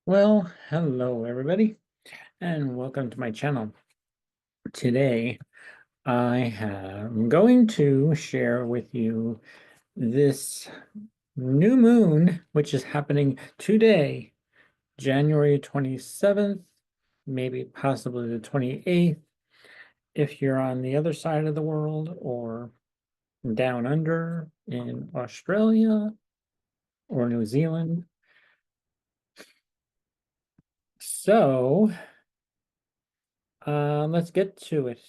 Well, hello everybody, and welcome to my channel. Today, I am going to share with you this new moon, which is happening today, January 27th, maybe possibly the 28th, if you're on the other side of the world or down under in Australia or New Zealand. So, let's get to it.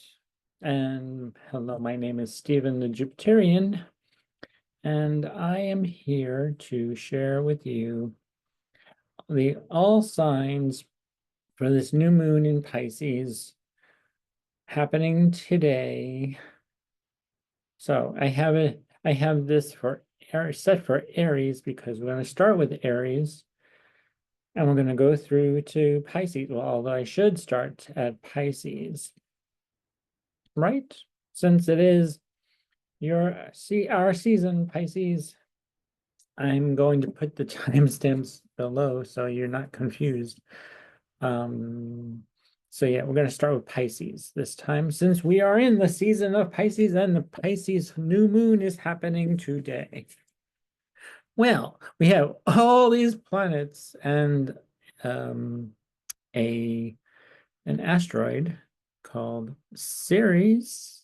And hello, my name is Stephen the Jupiterian, and I am here to share with you the all signs for this new moon in Pisces happening today. So I have this for set for Aries because we're going to start with Aries and we're going to go through to Pisces. Well, although I should start at Pisces, right? Since it is our season, Pisces. I'm going to put the timestamps below so you're not confused. So yeah, we're going to start with Pisces this time since we are in the season of Pisces and the Pisces new moon is happening today. Well, we have all these planets and a an asteroid called Ceres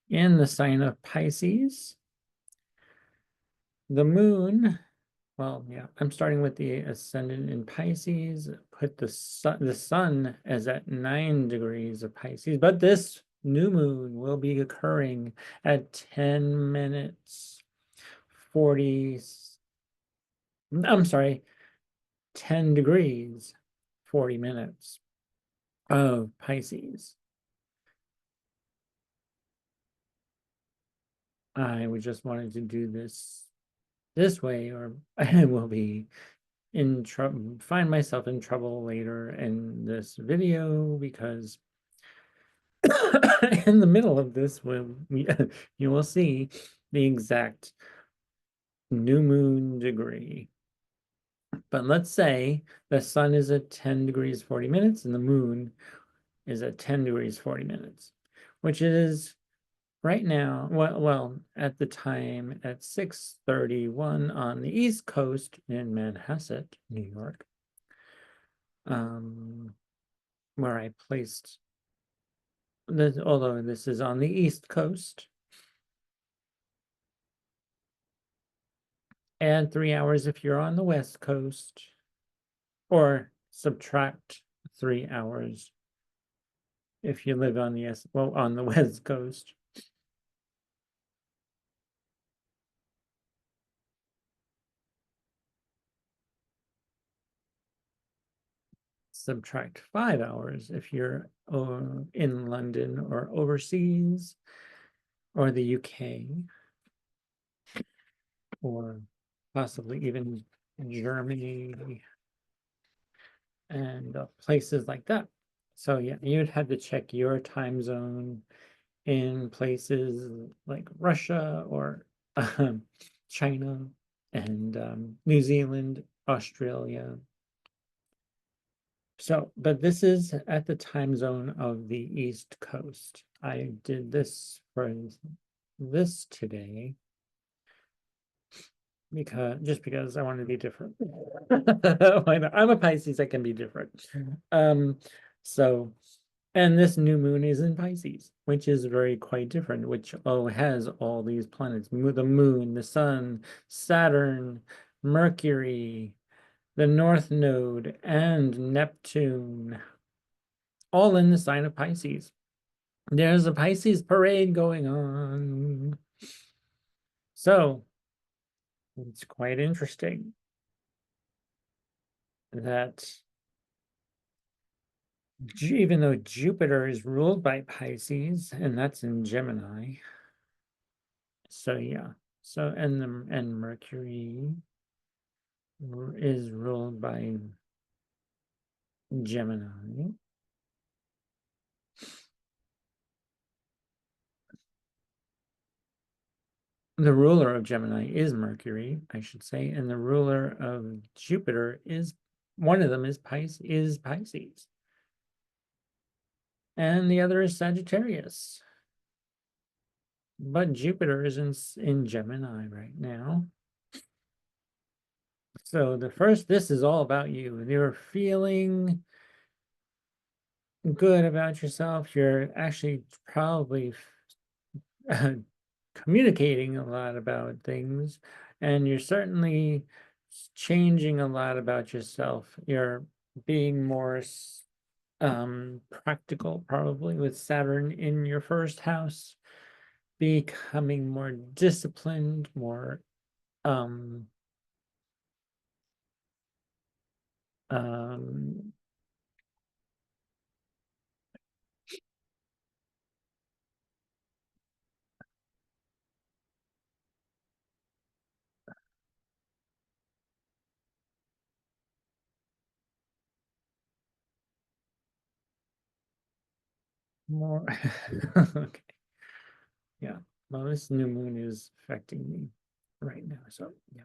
in the sign of Pisces. The moon, well, yeah, I'm starting with the ascendant in Pisces. Put the sun is at 9 degrees of Pisces, but this new moon will be occurring at 10 minutes 40, I'm sorry, 10 degrees 40 minutes of Pisces. I would just wanted to do this way, or I will be in trouble, find myself in trouble later in this video because in the middle of this you will see the exact new moon degree. But let's say the sun is at 10 degrees 40 minutes and the moon is at 10 degrees 40 minutes, which is right now, well, at the time at 6:31 on the East Coast in Manhasset, New York, where I placed this, although this is on the East Coast. Add 3 hours if you're on the West Coast, or subtract 3 hours if you live on on the West Coast. Subtract 5 hours if you're in London or overseas or the UK or possibly even Germany and places like that. So yeah, you'd have to check your time zone in places like Russia or China and New Zealand, Australia. So, but this is at the time zone of the East Coast. I did this for this today because I wanted to be different. Why not? I'm a Pisces, I can be different. So and this new moon is in Pisces, which is very quite different, which has all these planets, the moon, the sun, Saturn, Mercury, the North Node, and Neptune, all in the sign of Pisces. There's a Pisces parade going on. So it's quite interesting that even though Jupiter is ruled by Pisces, and that's in Gemini. So yeah. So and Mercury is ruled by Gemini. The ruler of Gemini is Mercury, I should say, and the ruler of Jupiter is one of them is Pisces, and the other is Sagittarius. But Jupiter is in Gemini right now. So this is all about you. You're feeling good about yourself. You're actually probably communicating a lot about things, and you're certainly changing a lot about yourself. You're being more practical, probably with Saturn in your first house, becoming more disciplined, more um um more okay. Yeah, well, this new moon is affecting me right now, so yeah.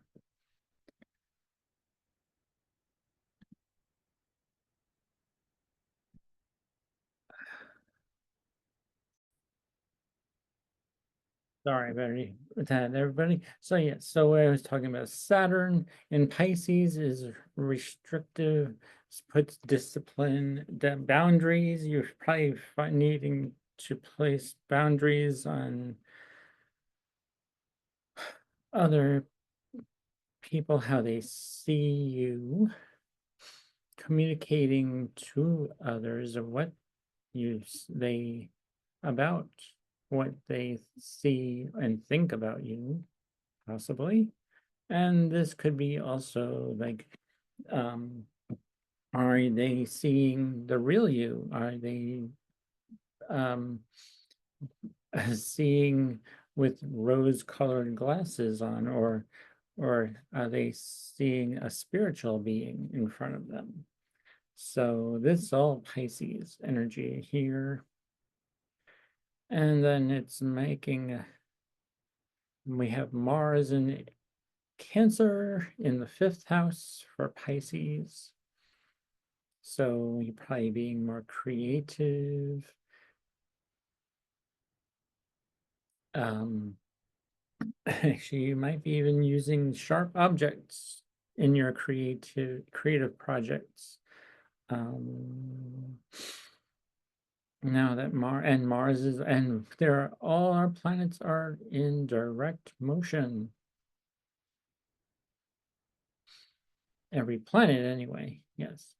Sorry about that, everybody. So yeah, so I was talking about Saturn in Pisces is restrictive, puts discipline, the boundaries. You're probably needing to place boundaries on other people, how they see you, communicating to others of what they about what they see and think about you, possibly. And this could be also like, um, are they seeing the real you? Are they um, seeing with rose-colored glasses on, or are they seeing a spiritual being in front of them? So this is all Pisces energy here. And then it's making, we have Mars in Cancer in the 5th house for Pisces. So you're probably being more creative. Um, actually, you might be even using sharp objects in your creative projects. Now that Mars is, and all our planets are in direct motion. Every planet, anyway, yes,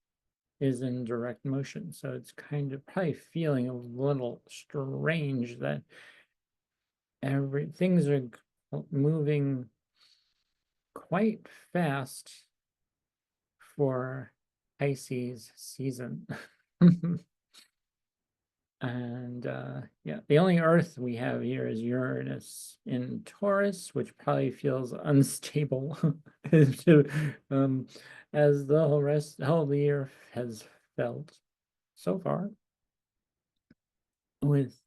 is in direct motion. So it's kind of probably feeling a little strange that things are moving quite fast for Pisces season. And yeah, the only Earth we have here is Uranus in Taurus, which probably feels unstable um, as the whole of the year has felt so far. With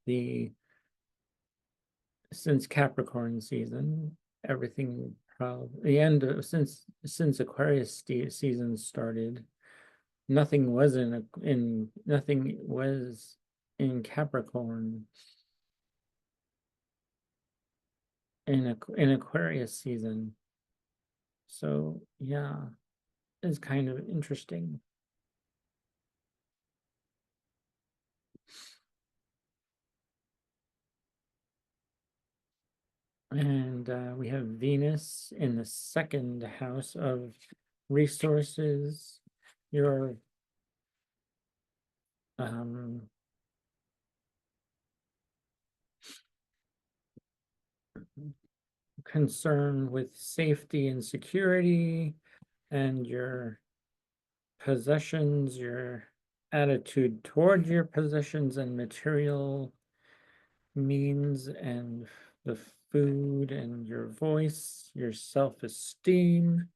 since Capricorn season, everything probably the end of since Aquarius season started, nothing was in Capricorn in Aquarius season. So yeah, it's kind of interesting. And we have Venus in the 2nd house of resources, your concern with safety and security, and your possessions, your attitude toward your possessions and material means, and the food, and your voice, your self-esteem,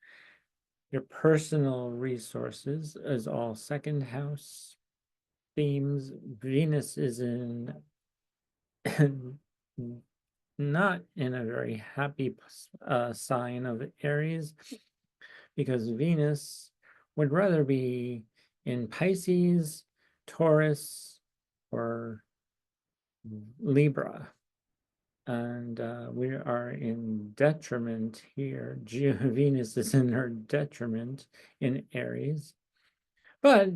your personal resources is all 2nd house themes. Venus is in not in a very happy sign of Aries, because Venus would rather be in Pisces, Taurus, or Libra. And we are in detriment here. Venus is in her detriment in Aries, but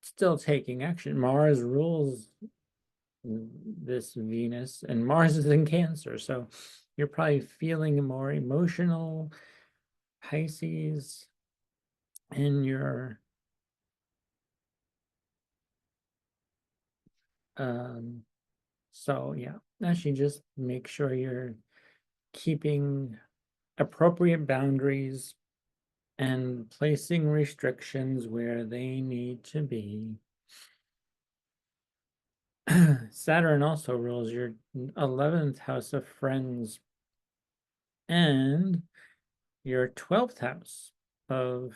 still taking action. Mars rules this Venus, and Mars is in Cancer, so you're probably feeling more emotional, Pisces, in your so yeah, actually just make sure you're keeping appropriate boundaries and placing restrictions where they need to be. Saturn also rules your 11th house of friends and your 12th house of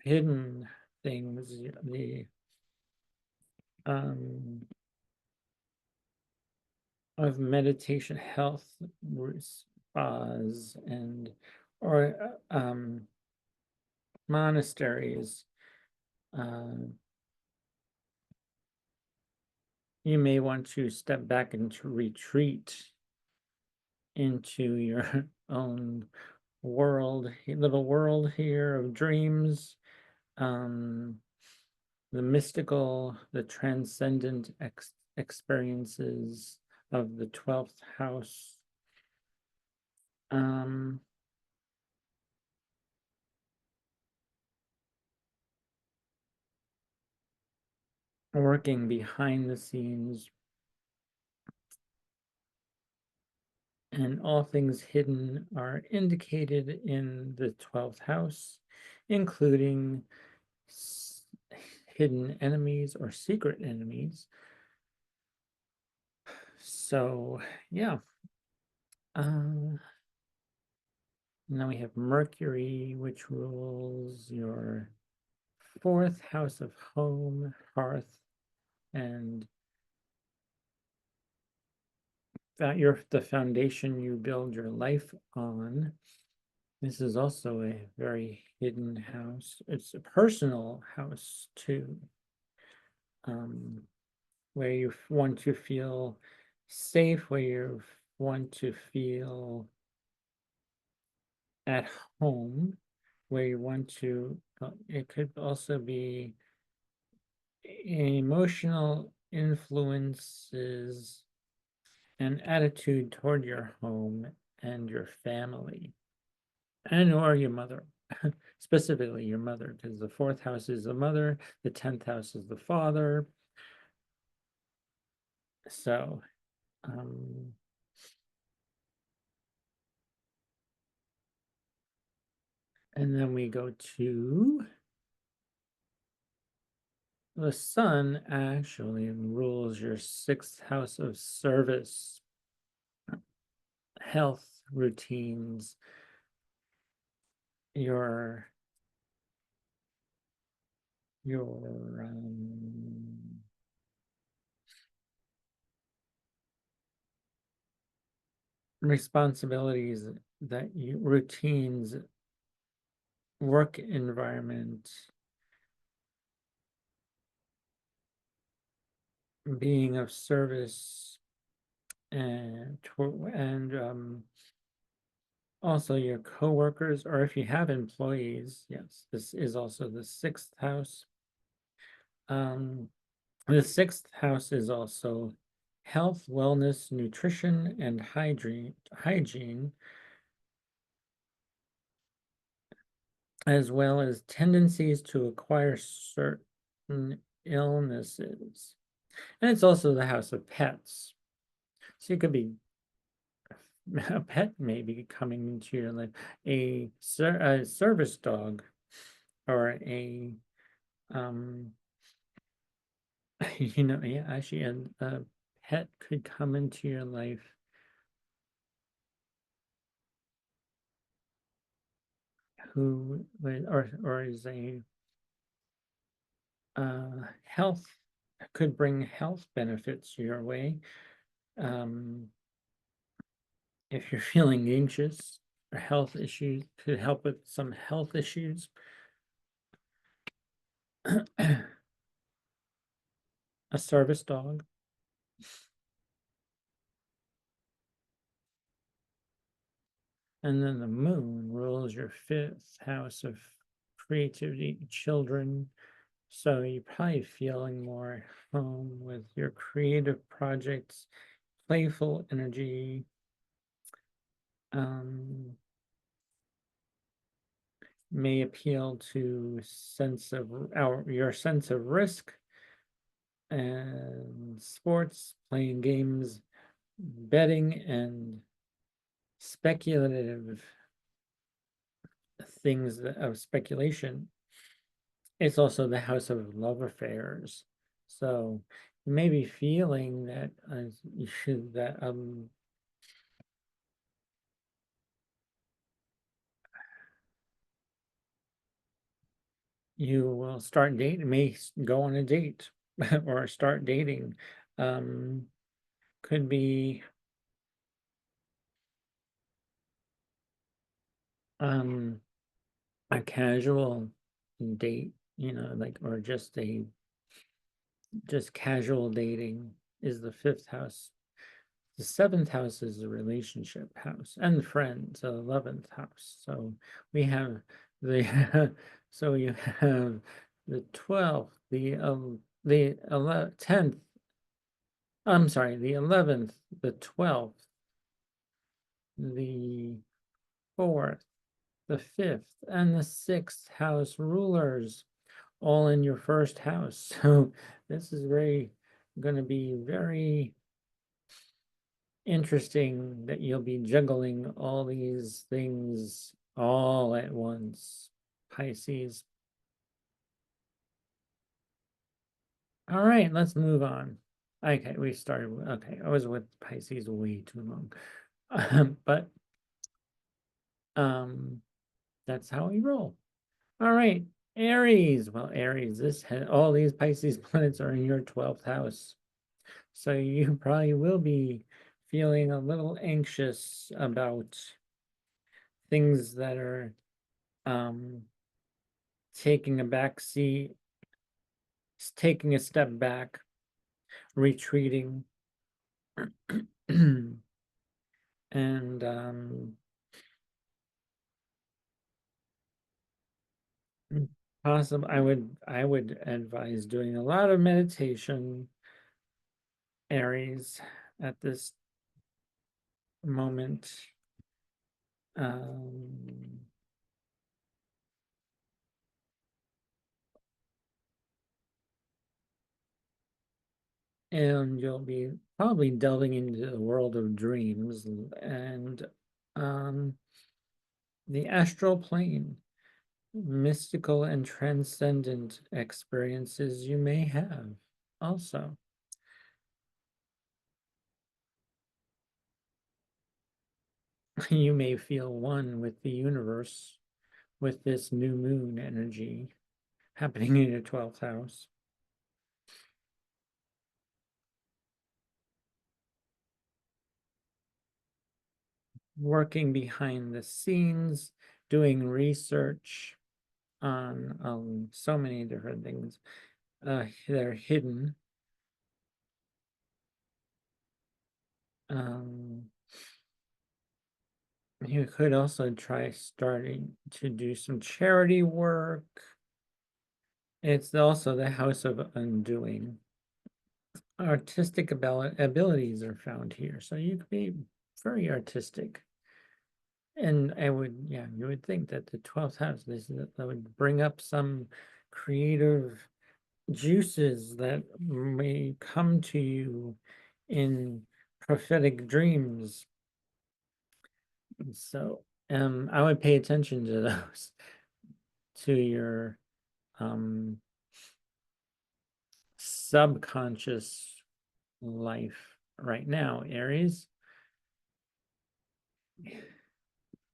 hidden things, the um of meditation, health, spas, and or monasteries. You may want to step back and to retreat into your own world, little world here of dreams, the mystical, the transcendent experiences of the 12th house. Working behind the scenes, and all things hidden are indicated in the 12th house, including hidden enemies or secret enemies. So, yeah. Now we have Mercury, which rules your 4th house of home, hearth, and the foundation you build your life on. This is also a very hidden house. It's a personal house too, where you want to feel safe, where you want to feel at home, where you want to, it could also be emotional influences and attitude toward your home and your family, and or your mother. Specifically your mother, because the 4th house is the mother, the 10th house is the father. So and then we go to the sun. Actually rules your 6th house of service, health routines, your responsibilities, that you routines, work environment, being of service, and also your coworkers, or if you have employees. Yes, this is also the 6th house. The 6th house is also health, wellness, nutrition, and hygiene, as well as tendencies to acquire certain illnesses. And it's also the house of pets. So you could be, a pet may be coming into your life, a service dog, or a, yeah, actually a pet could come into your life who or is a health, could bring health benefits your way. if you're feeling anxious or health issues, could help with some health issues. A service dog. And then the moon rules your fifth house of creativity, children. So you're probably feeling more home with your creative projects, playful energy. May appeal to your sense of risk and sports, playing games, betting, and speculative things of speculation. It's also the house of love affairs. So you may be feeling that you will start dating, may go on a date or start dating. Could be a casual date, like, or just casual dating is the fifth house. The seventh house is the relationship house and friends, the 11th house. So we have the so you have the 12th, the 10th, I'm sorry, the 11th, the 12th, the 4th, the 5th, and the 6th house rulers all in your first house. So this is going to be very interesting that you'll be juggling all these things all at once, Pisces. All right, let's move on. Okay, we started. Okay, I was with Pisces way too long, but um, that's how we roll. All right, Aries. Well, Aries, all these Pisces planets are in your 12th house. So you probably will be feeling a little anxious about things that are um, taking a back seat, taking a step back, retreating, and possible. I would advise doing a lot of meditation, Aries, at this moment. Um, and you'll be probably delving into the world of dreams and um, the astral plane, mystical and transcendent experiences you may have also. You may feel one with the universe with this new moon energy happening in your 12th house. Working behind the scenes, doing research on so many different things that are hidden. You could also try starting to do some charity work. It's also the house of undoing. Artistic abilities are found here, so you could be very artistic. And yeah, you would think that the 12th house, that would bring up some creative juices that may come to you in prophetic dreams. So I would pay attention to those, to your subconscious life right now, Aries.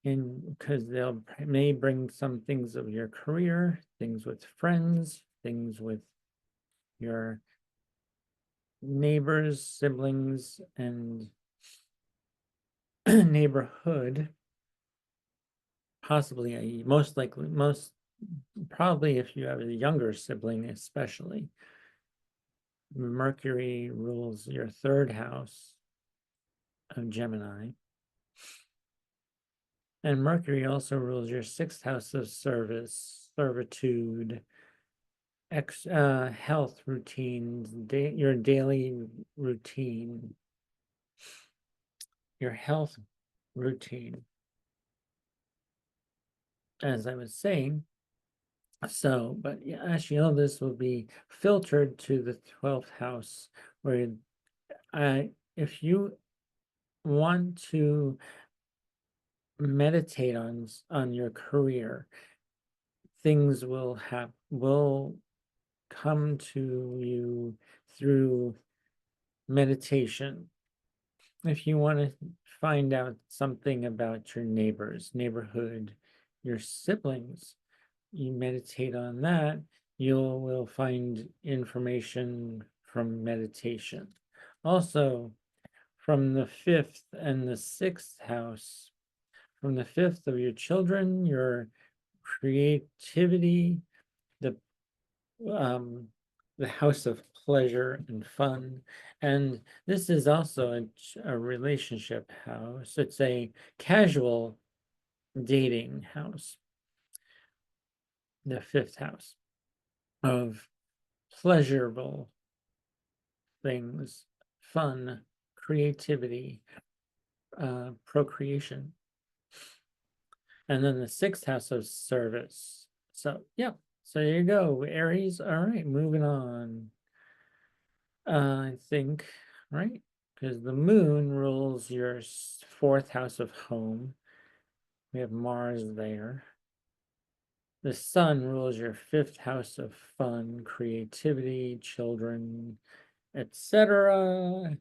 And because may bring some things of your career, things with friends, things with your neighbors, siblings, and neighborhood, possibly probably if you have a younger sibling, especially. Mercury rules your third house of Gemini. And Mercury also rules your sixth house of service, servitude, health routines, your daily routine, your health routine. As I was saying, so, but yeah, actually, all this will be filtered to the 12th house, where if you want to meditate on your career, things will come to you through meditation. If you want to find out something about your neighbors, neighborhood, your siblings, you meditate on that, you will find information from meditation. Also, from the fifth and the sixth house, from the fifth of your children, your creativity, the um, the house of pleasure and fun. And this is also a relationship house. It's a casual dating house, the fifth house of pleasurable things, fun, creativity, procreation. And then the sixth house of service. So, yeah. So there you go, Aries. All right, moving on. I think, right? Because the moon rules your fourth house of home. We have Mars there. The sun rules your fifth house of fun, creativity, children, etc.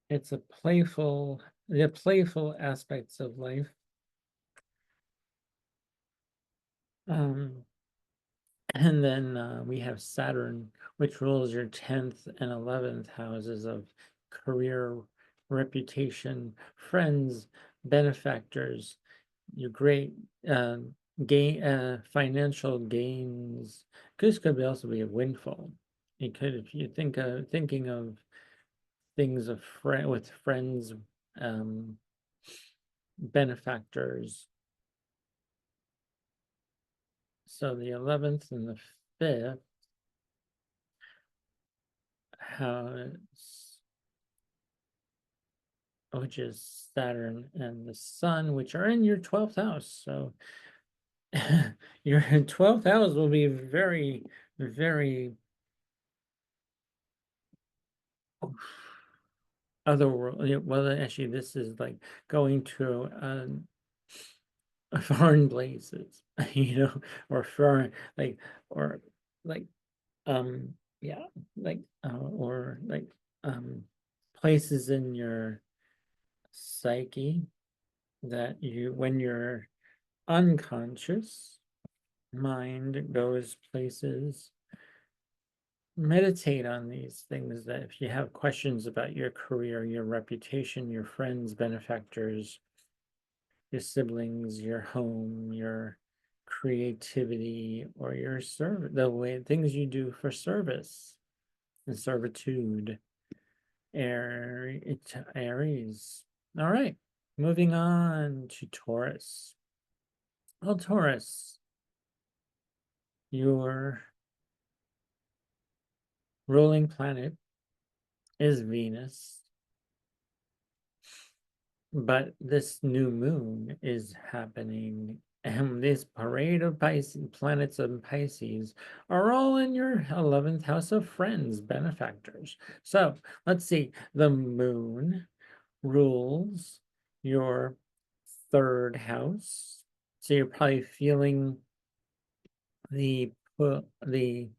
It's the playful aspects of life. Um, And then we have Saturn, which rules your 10th and 11th houses of career, reputation, friends, benefactors, your great uh, financial gains. This could also be a windfall. It could, if you thinking of things with friends, um, benefactors. So the 11th and the 5th house, which is Saturn and the Sun, which are in your 12th house. So your 12th house will be very, very otherworldly. Well, actually, this is like going to foreign places, or foreign, or like, um, yeah, or places in your psyche that when you're unconscious mind goes places. Meditate on these things, that if you have questions about your career, your reputation, your friends, benefactors, your siblings, your home, your creativity, or your service, the way things you do for service and servitude. Aries. All right, moving on to Taurus. Well, Taurus, your ruling planet is Venus, but this new moon is happening, and this parade of Pisces, planets of Pisces are all in your 11th house of friends, benefactors. So let's see, the moon rules your third house. So you're probably feeling the the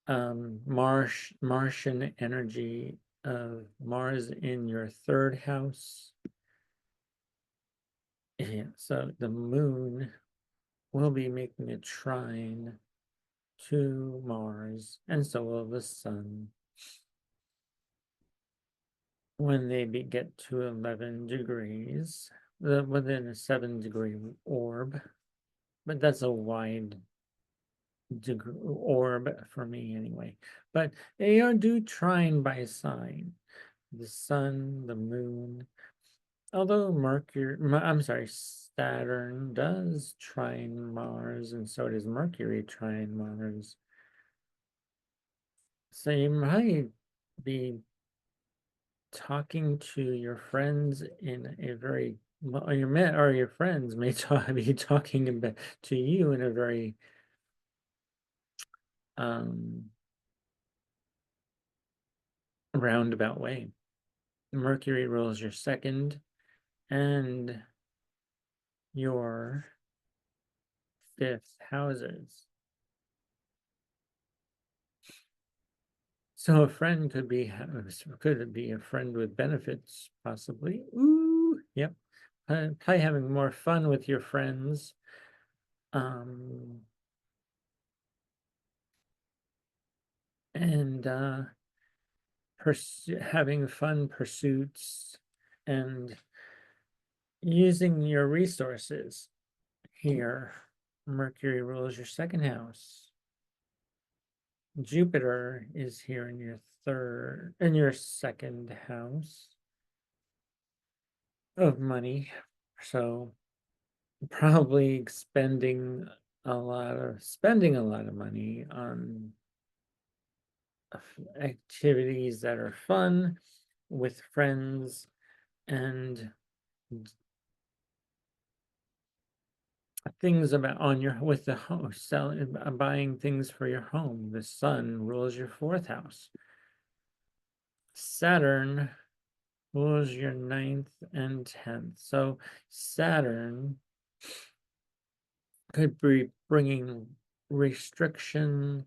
Martian energy of Mars in your third house. Yeah, so the moon will be making a trine to Mars, and so will the sun. when they get to 11 degrees, within a 7-degree orb, but that's a wide orb for me anyway. But they are do trine by sign. The sun, the moon, although I'm sorry, Saturn does trine Mars, and so does Mercury trine Mars. So you might be talking to your friends in a very, well, your friends may be talking about to you in a very um roundabout way. Mercury rules your second and your fifth houses. So a friend could be a friend with benefits, possibly. Ooh, yep. Probably having more fun with your friends. Um, and having fun pursuits and using your resources here. Mercury rules your second house. Jupiter is here in your second house of money. So probably spending a lot of money on activities that are fun with friends and things about on your with the home selling buying things for your home. The sun rules your fourth house. Saturn rules your ninth and 10th. So Saturn could be bringing restriction,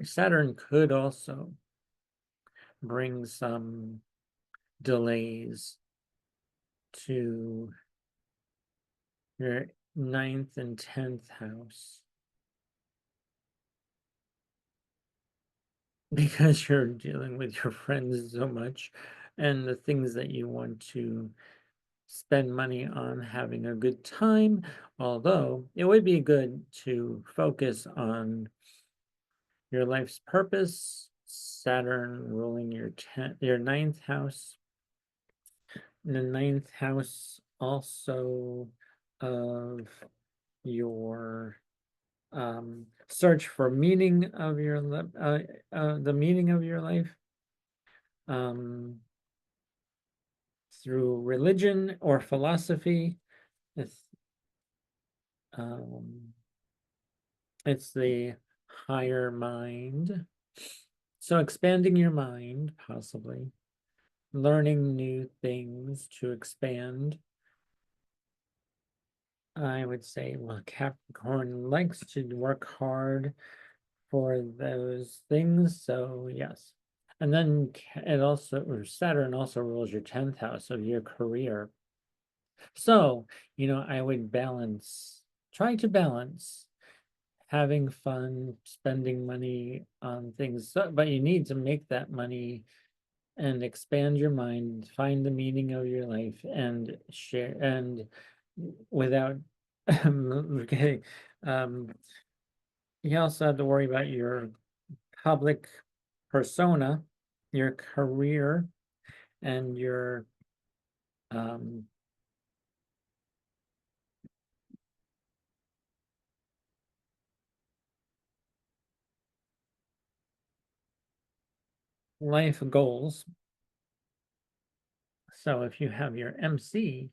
Saturn could also bring some delays to your ninth and 10th house because you're dealing with your friends so much and the things that you want to spend money on having a good time. Although it would be good to focus on your life's purpose. Saturn ruling your ninth house. The ninth house also of your search for meaning of your the meaning of your life um, through religion or philosophy. It's um, it's the higher mind. So expanding your mind, possibly learning new things to expand. I would say, well, Capricorn likes to work hard for those things. So yes. And then Saturn also rules your 10th house of your career. So, I would try to balance having fun, spending money on things, but you need to make that money and expand your mind, find the meaning of your life and share and without okay. Um, you also have to worry about your public persona, your career, and your um, life goals. So if you have your MC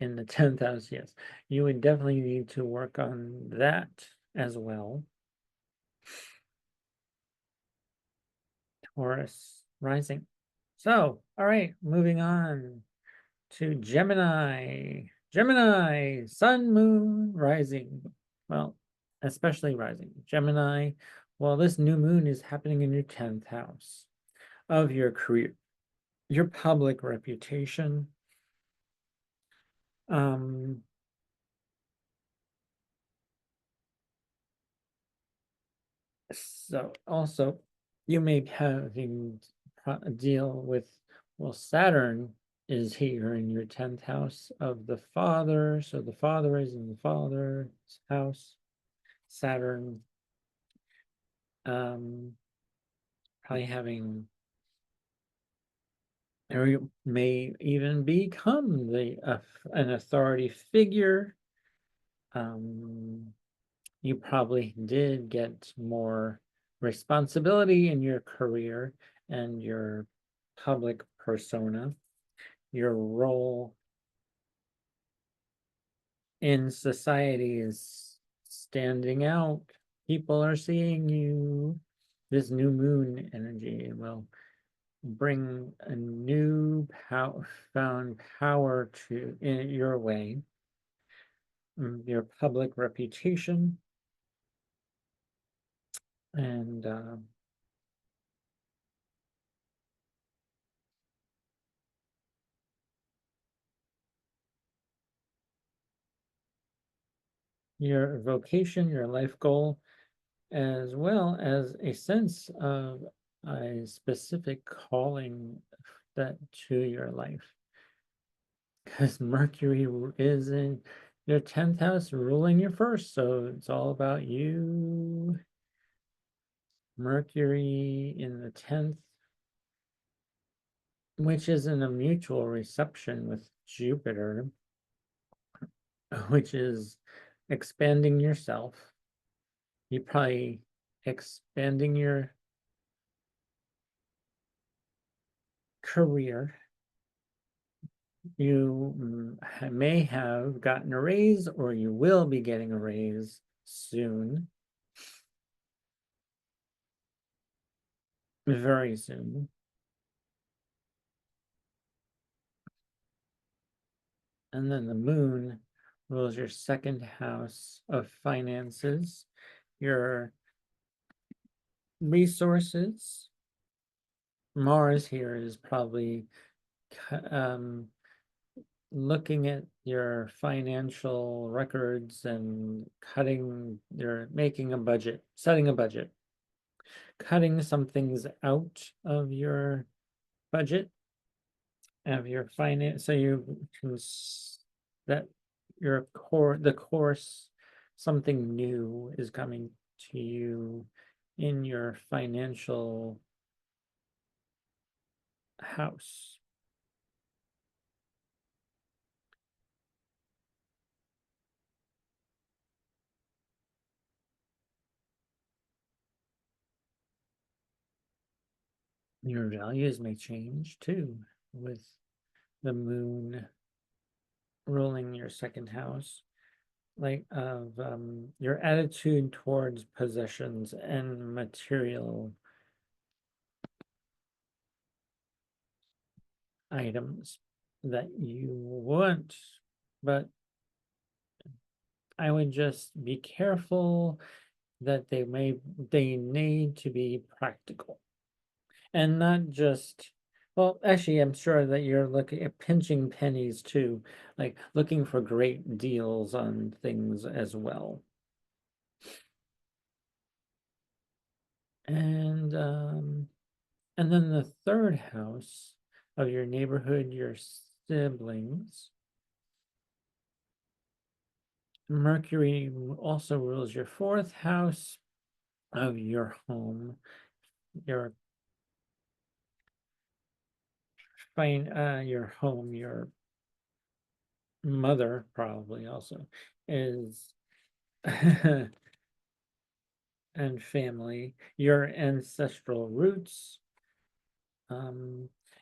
in the 10th house, yes, you would definitely need to work on that as well. Taurus rising. So, all right, moving on to Gemini. Gemini, sun, moon, rising. Well, especially rising. Gemini, well, this new moon is happening in your 10th house of your career, your public reputation. Um, so also you may be having deal with, well, Saturn is here in your 10th house of the father. So the father is in the father's house. Saturn, um, probably having, or you may even become an authority figure. You probably did get more responsibility in your career and your public persona. Your role in society is standing out. People are seeing you. This new moon energy will bring a new found power to in your way. Your public reputation and your vocation, your life goal, as well as a sense of a specific calling that to your life. Because Mercury is in your 10th house, ruling your first, so it's all about you. Mercury in the 10th, which is in a mutual reception with Jupiter, which is expanding yourself. You probably expanding your career. You may have gotten a raise, or you will be getting a raise soon, very soon. And then the moon rules your second house of finances, your resources. Mars here is probably um, looking at your financial records and making a budget, setting a budget, cutting some things out of your budget, of your finance, so you can that the course, something new is coming to you in your financial house. Your values may change too with the moon ruling your second house, like of your attitude towards possessions and material items that you want, but I would just be careful that they need to be practical and not just, well, actually, I'm sure that you're looking at pinching pennies too, like looking for great deals on things as well. And then the third house of your neighborhood, your siblings. Mercury also rules your fourth house of your home, your your home, your mother probably also is and family, your ancestral roots.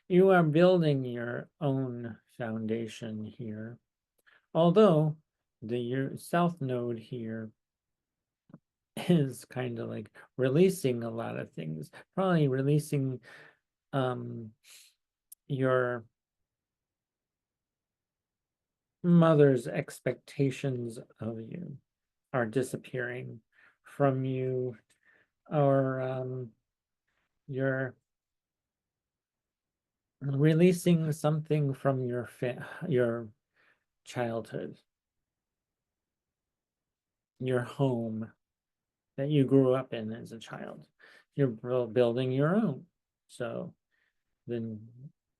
You are building your own foundation here, although your south node here is kind of like releasing a lot of things, probably releasing your mother's expectations of you are disappearing from you, or you're releasing something from your childhood, your home that you grew up in as a child. You're building your own. So then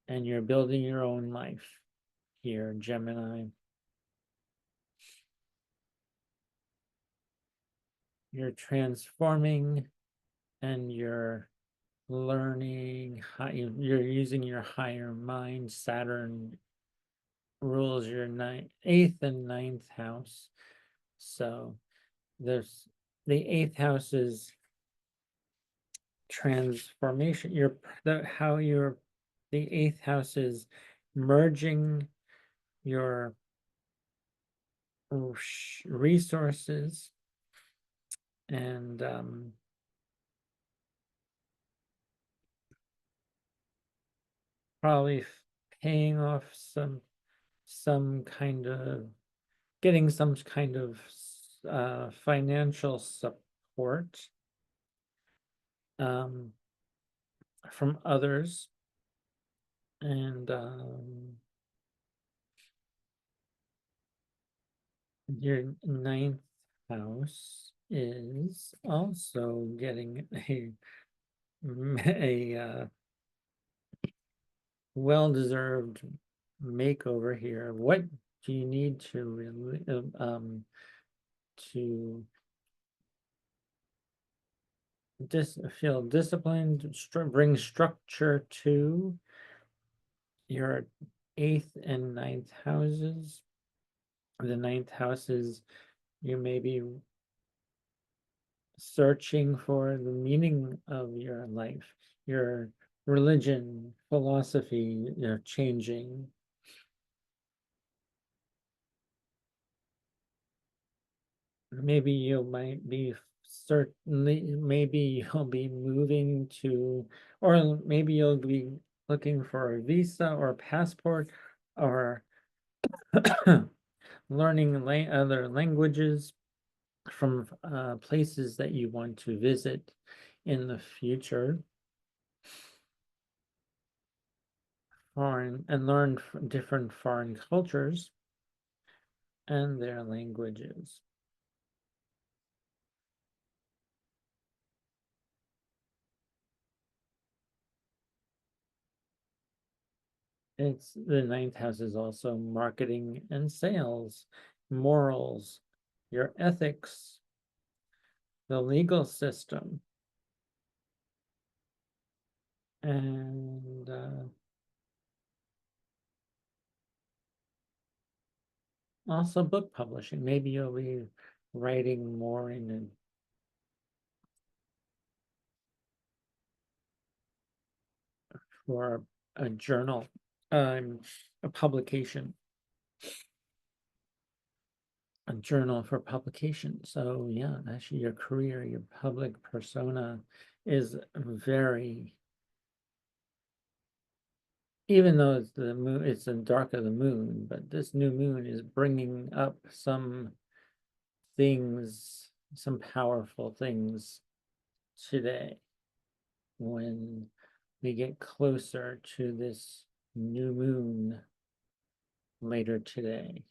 and you're building your own life here, Gemini. You're transforming and you're learning how you're using your higher mind. Saturn rules your eighth and ninth house. So there's the eighth house is transformation. The eighth house is merging your resources and probably paying off some kind of getting some kind of financial support from others, and your ninth house is also getting a well-deserved makeover here. What do you need to really to feel disciplined, bring structure to your eighth and ninth houses? The ninth house is you may be searching for the meaning of your life, your religion, philosophy, you're changing. Maybe you might be certainly, maybe you'll be moving to, or maybe you'll be looking for a visa or a passport, or learning other languages from places that you want to visit in the future. Foreign and learn different foreign cultures and their languages. It's the ninth house is also marketing and sales, morals, your ethics, the legal system, and also book publishing. Maybe you'll be writing more in for a journal, a publication, a journal for publication. So yeah, actually your career, your public persona is very, even though it's the moon, it's the dark of the moon, but this new moon is bringing up some things, some powerful things today when we get closer to this new moon later today.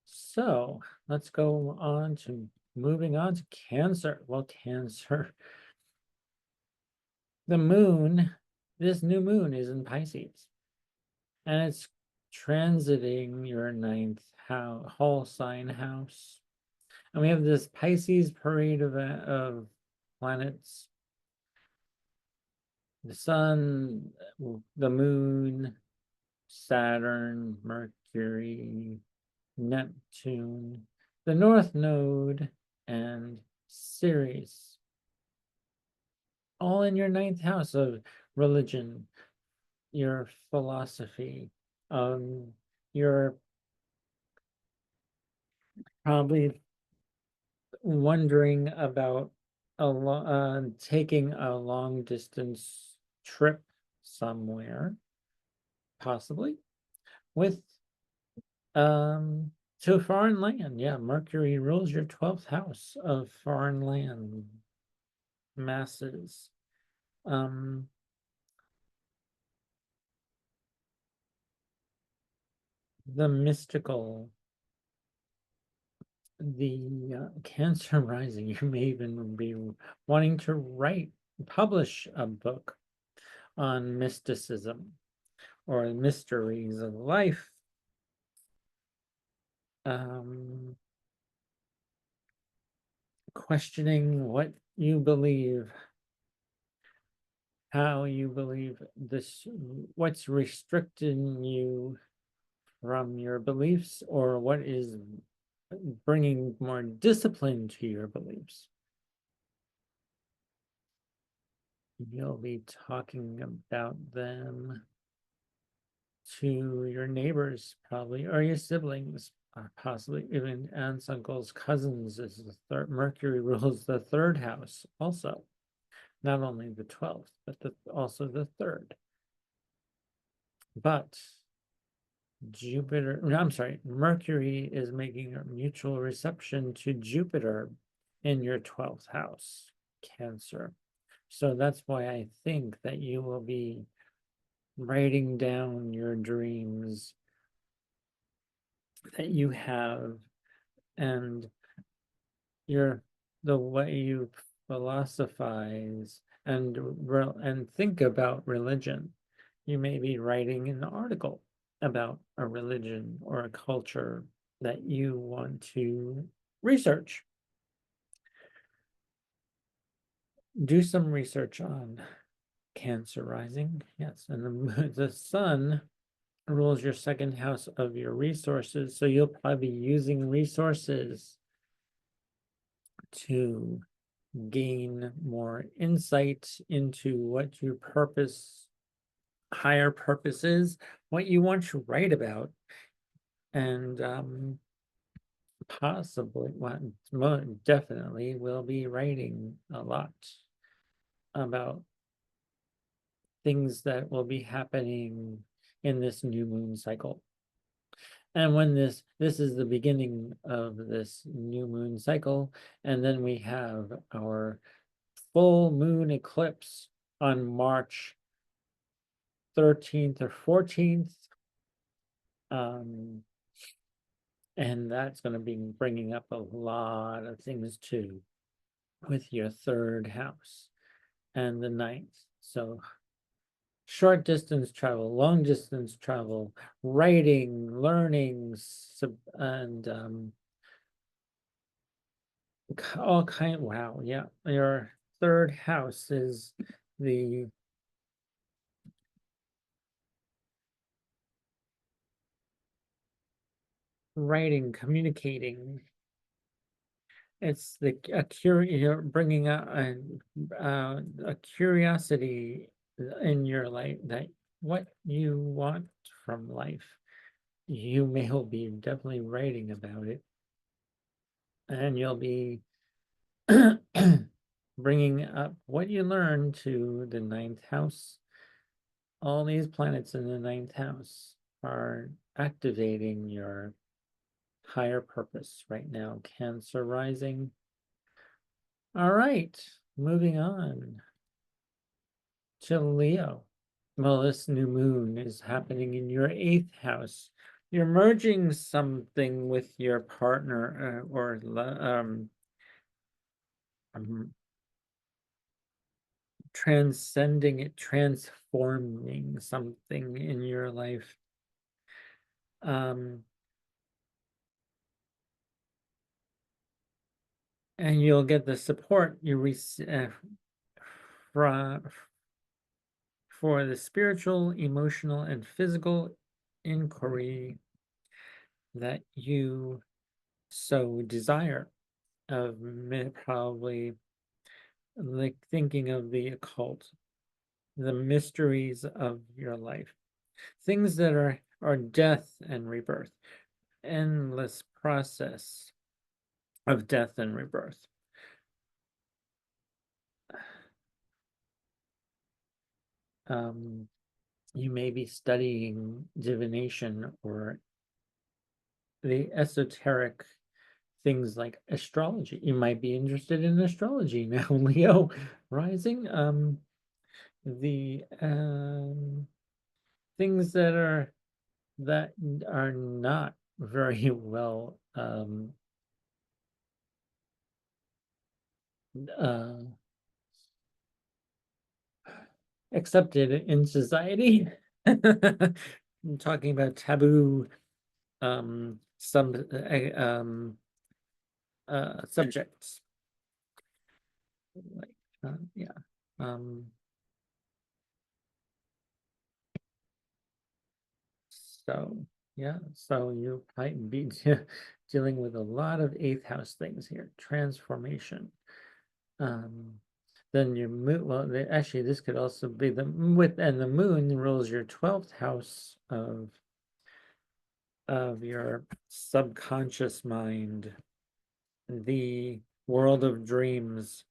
So let's go on to moving on to Cancer. Well, Cancer, the moon, this new moon is in Pisces, and it's transiting your ninth house, whole sign house. And we have this Pisces parade of planets, the sun, the moon, Saturn, Mercury, Neptune, the North Node, and Ceres, all in your ninth house of religion, your philosophy. You're probably wondering about taking a long distance trip somewhere, possibly with to a foreign land. Yeah, Mercury rules your 12th house of foreign land masses. The mystical, the Cancer rising, you may even be wanting to publish a book, on mysticism or mysteries of life. Questioning what you believe, how you believe this, what's restricting you from your beliefs, or what is bringing more discipline to your beliefs. You'll be talking about them to your neighbors, probably, or your siblings, or possibly even aunts, uncles, cousins. Is the third. Mercury rules the third house, also, not only the 12th, but also the third. But Jupiter, no, I'm sorry, Mercury is making a mutual reception to Jupiter in your 12th house, Cancer. So that's why I think that you will be writing down your dreams that you have and the way you philosophize and think about religion. You may be writing an article about a religion or a culture that you want to research. Do some research on Cancer rising. Yes, and the sun rules your second house of your resources, so you'll probably be using resources to gain more insight into what your higher purpose is, what you want to write about, and possibly, well, definitely will be writing a lot about things that will be happening in this new moon cycle. And when this is the beginning of this new moon cycle, and then we have our full moon eclipse on March 13th or 14th. And that's going to be bringing up a lot of things too with your third house and the ninth. So short distance travel, long distance travel, writing, learning, and all kind. Wow, yeah. Your third house is the writing, communicating. It's you're bringing a curiosity in your life that what you want from life. You may be definitely writing about it, and you'll be bringing up what you learned to the ninth house. All these planets in the ninth house are activating your higher purpose right now. Cancer rising. All right, moving on to Leo. Well, this new moon is happening in your eighth house. You're merging something with your partner or transcending it, transforming something in your life. And you'll get the support you receive for the spiritual, emotional, and physical inquiry that you so desire, of probably like thinking of the occult, the mysteries of your life, things that are death and rebirth, endless process of death and rebirth. You may be studying divination or the esoteric things like astrology. You might be interested in astrology now, Leo rising. The things that are not very well accepted in society. I'm talking about taboo some subjects. Like yeah. So yeah, so you might be dealing with a lot of eighth house things here. Transformation. Um, then your moon, well, actually, this could also be the with and the moon rules your 12th house of your subconscious mind, the world of dreams,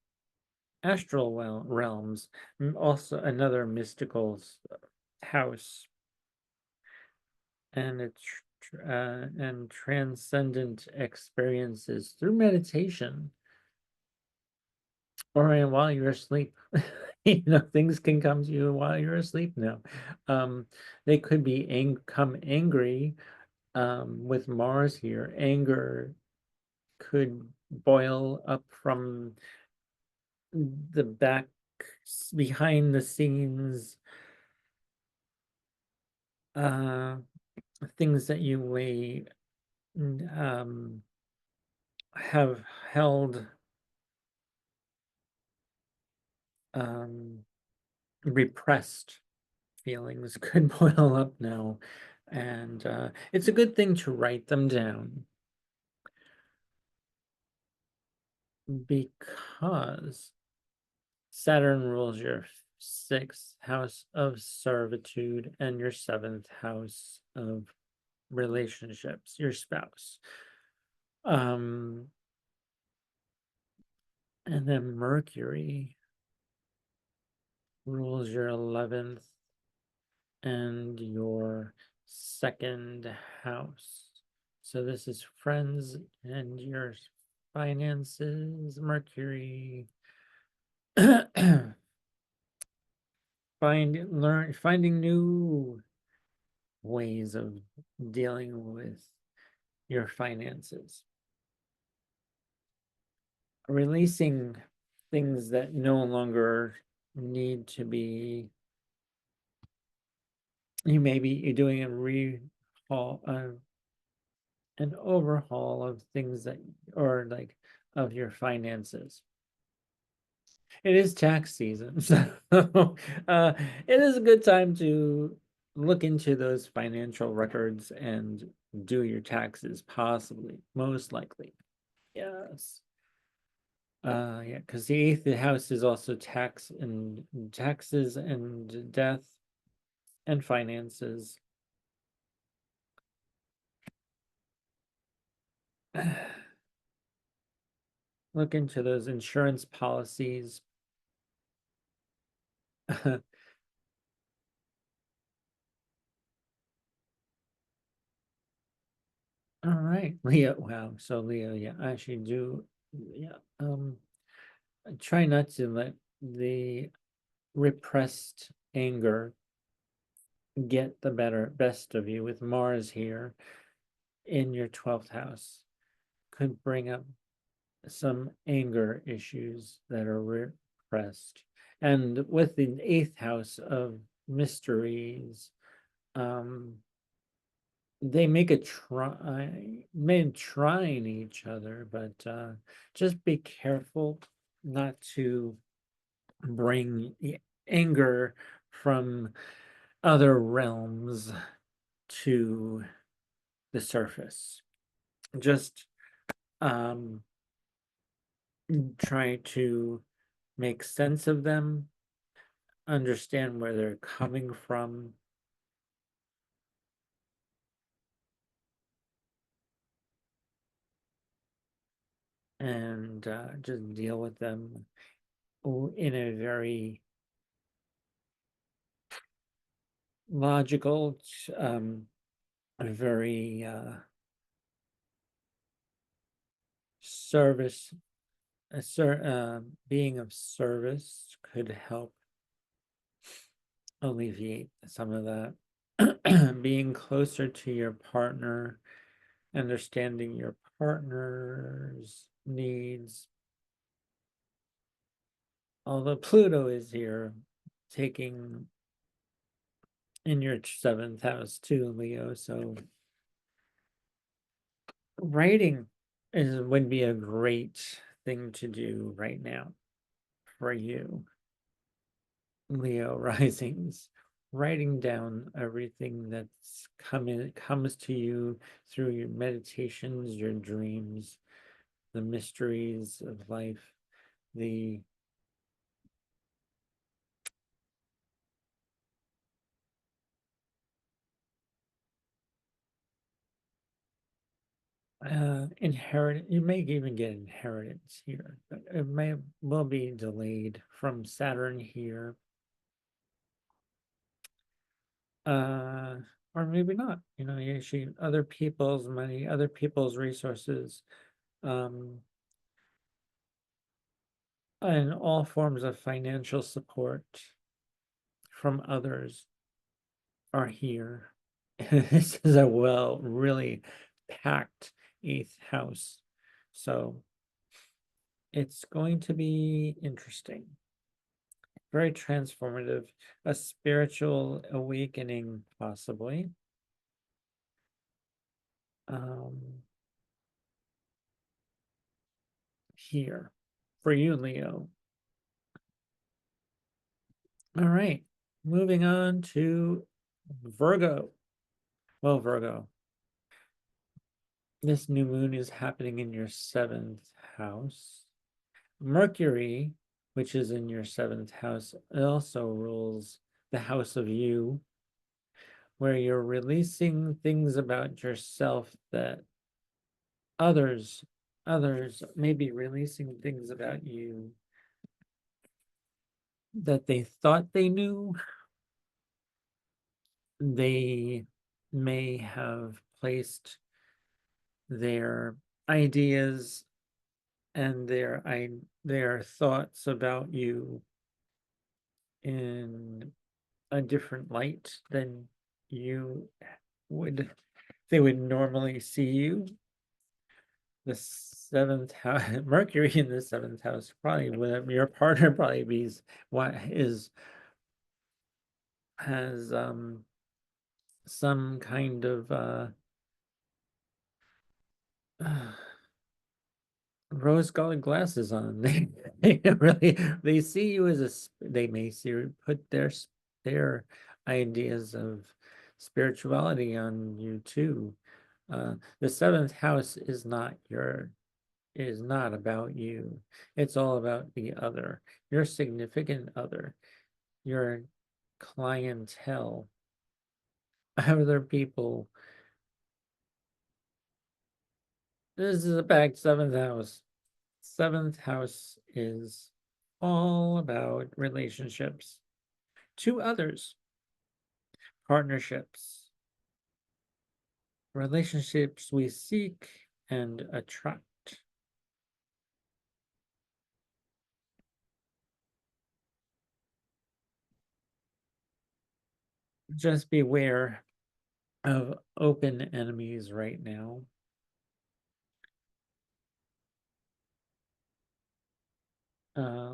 astral realms, also another mystical house, and it's and transcendent experiences through meditation or while you're asleep. Things can come to you while you're asleep now. They could be come angry. With Mars here, anger could boil up from the back, behind the scenes, uh things that you may have held repressed feelings could boil up now, and it's a good thing to write them down because Saturn rules your sixth house of servitude and your seventh house of relationships, your spouse. Um, and then Mercury rules your 11th and your second house. So this is friends and your finances, Mercury. Finding new ways of dealing with your finances, releasing things that no longer need to be. You may be doing a rehaul, an overhaul of things that, or like of your finances. It is tax season, so it is a good time to look into those financial records and do your taxes, possibly, most likely. Yes. Yeah, because the eighth house is also taxes and death and finances. Look into those insurance policies. All right, Leo. Wow. So Leo, yeah, I actually do. Yeah. Try not to let the repressed anger get the best of you with Mars here in your 12th house. Could bring up some anger issues that are repressed. And with the 8th house of mysteries, um, they make a trying each other, but just be careful not to bring anger from other realms to the surface. Just um, try to make sense of them, understand where they're coming from, and just deal with them in a very logical, a very service, being of service could help alleviate some of that. Being closer to your partner, understanding your partner's needs. Although Pluto is here, taking in your seventh house too, Leo. So writing would be a great thing to do right now for you, Leo risings. Writing down everything that's comes to you through your meditations, your dreams, the mysteries of life, the you may even get inheritance here, but it will be delayed from Saturn here. Uh, or maybe not, actually other people's money, other people's resources, um, and all forms of financial support from others are here. This is a really packed eighth house. So it's going to be interesting, very transformative, a spiritual awakening, possibly. Um, Here for you, Leo. All right, moving on to Virgo. Well, Virgo, this new moon is happening in your seventh house. Mercury, which is in your seventh house, also rules the house of you, where you're releasing things about yourself that others may be releasing things about you that they thought they knew. They may have placed their ideas and their thoughts about you in a different light than you would they would normally see you. The seventh house, Mercury in the seventh house, probably with your partner probably be what is has some kind of rose-colored glasses on. They really they see you as they may see put their ideas of spirituality on you too. The seventh house is not about you. It's all about the other, your significant other, your clientele, other people. This is a packed seventh house. Seventh house is all about relationships to others, partnerships, relationships we seek and attract. Just beware of open enemies right now.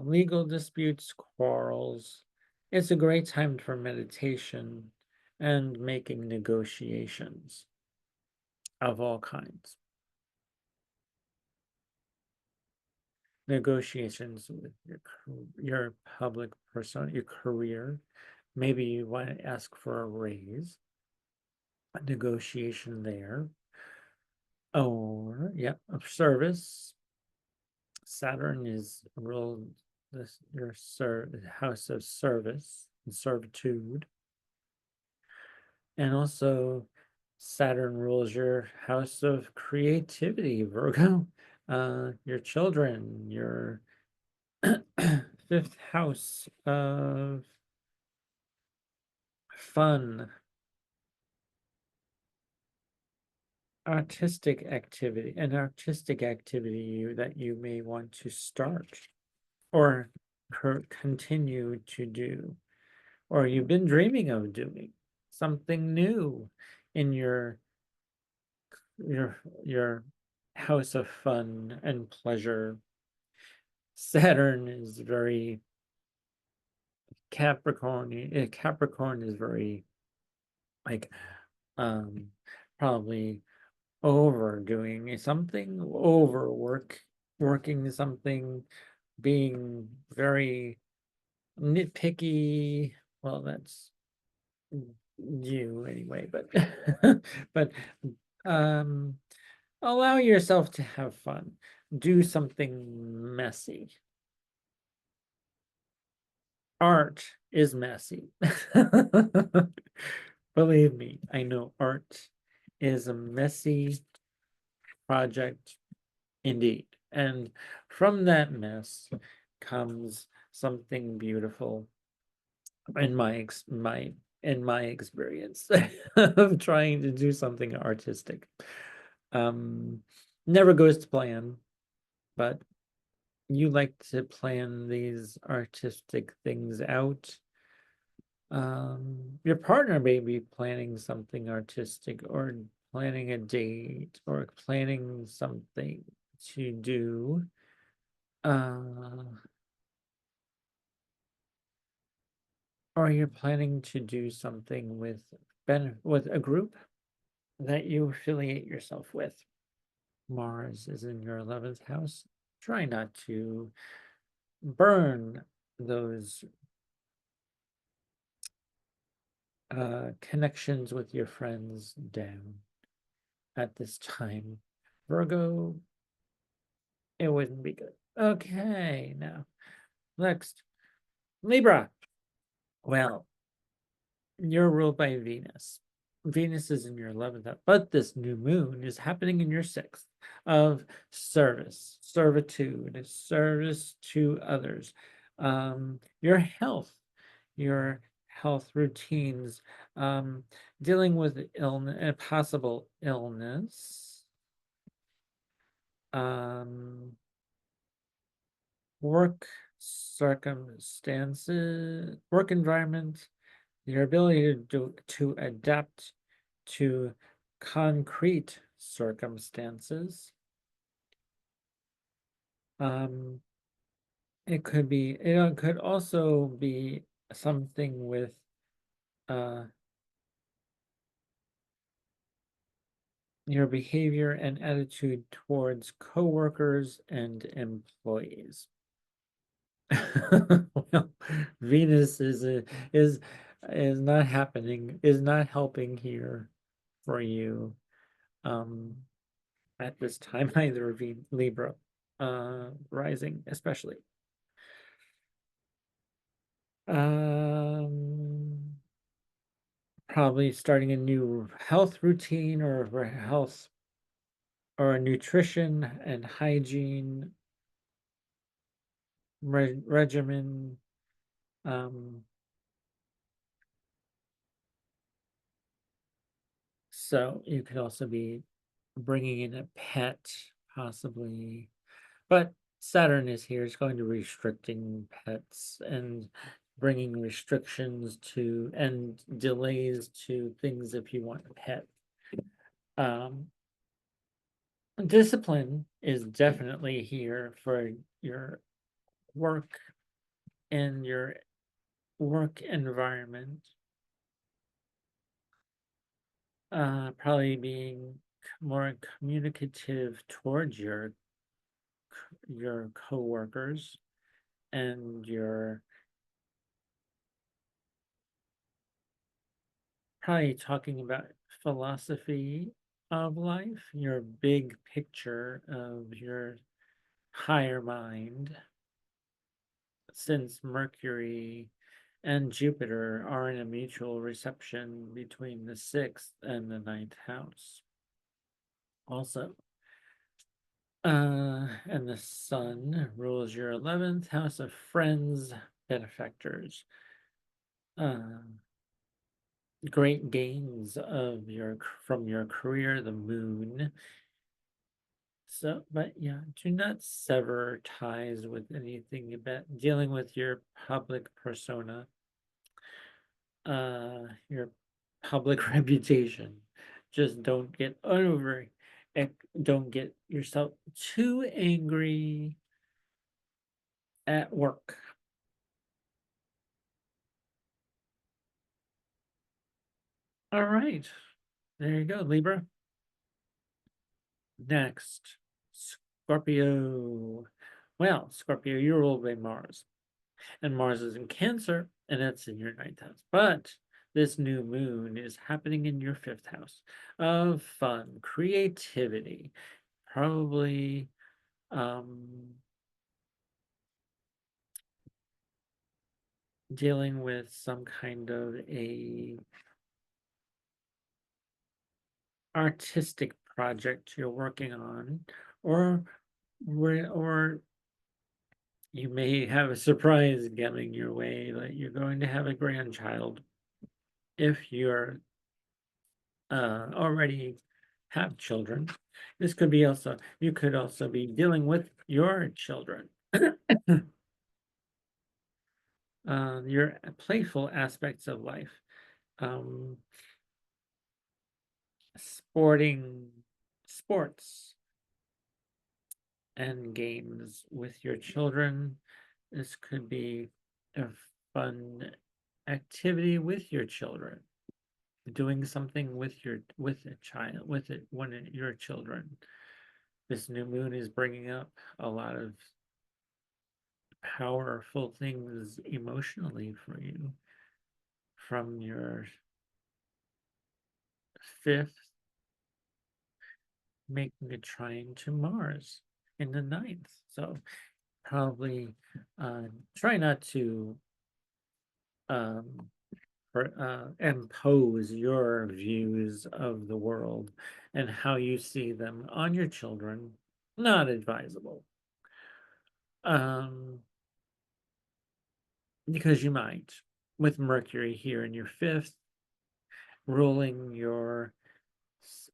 Legal disputes, quarrels. It's a great time for meditation and making negotiations of all kinds. Negotiations with your public persona, your career. Maybe you want to ask for a raise, a negotiation there. Or, yeah, of service. Saturn is ruled your house of service and servitude. And also Saturn rules your house of creativity, Virgo. Your children, your fifth house of fun, artistic activity that you may want to start or continue to do, or you've been dreaming of doing something new in your your house of fun and pleasure. Saturn is very Capricorn is very like probably overdoing something, working something, being very nitpicky. Well, that's you anyway, but but um allow yourself to have fun. Do something messy. Art is messy. Believe me, I know art is a messy project indeed. And from that mess comes something beautiful in my experience of trying to do something artistic. Um, Never goes to plan, but you like to plan these artistic things out. Your partner may be planning something artistic or planning a date or planning something to do. Or you're planning to do something with a group that you affiliate yourself with. Mars is in your 11th house. Try not to burn those connections with your friends down at this time. Virgo, it wouldn't be good. Okay, now next, Libra. Well, you're ruled by Venus. Venus is in your 11th house, but this new moon is happening in your 6th of service, servitude, service to others. Your health routines, dealing with illness, a possible illness, work circumstances, work environment, your ability to adapt to concrete circumstances. It could also be something with your behavior and attitude towards coworkers and employees. Well, Venus is not happening, is not helping here for you at this time either, Libra rising especially. Probably starting a new health routine or health or a nutrition and hygiene regimen. So you could also be bringing in a pet, possibly. But Saturn is here. It's going to restricting pets and bringing restrictions to and delays to things if you want a pet. Discipline is definitely here for your work and your work environment. Probably being more communicative towards your coworkers and your probably talking about philosophy of life, your big picture of your higher mind, since Mercury and Jupiter are in a mutual reception between the 6th and the 9th house. Also, and the Sun rules your 11th house of friends, benefactors, great gains of from your career, the Moon. So, but yeah, do not sever ties with anything about dealing with your public persona, your public reputation. Just don't get over it. Don't get yourself too angry at work. All right. There you go, Libra. Next, Scorpio. Well, Scorpio, you're ruled by Mars, and Mars is in Cancer, and it's in your ninth house. But this new moon is happening in your fifth house of fun, creativity, probably dealing with some kind of a artistic project you're working on, or or you may have a surprise coming your way, that you're going to have a grandchild if you're already have children. This could be also, you could also be dealing with your children. Your playful aspects of life. Um, sports and games with your children. This could be a fun activity with your children, doing something with a child, with it one of your children. This new moon is bringing up a lot of powerful things emotionally for you from your fifth, making a trine to Mars in the ninth. So probably try not to um, impose your views of the world and how you see them on your children. Not advisable. Um, because you might, with Mercury here in your fifth, ruling your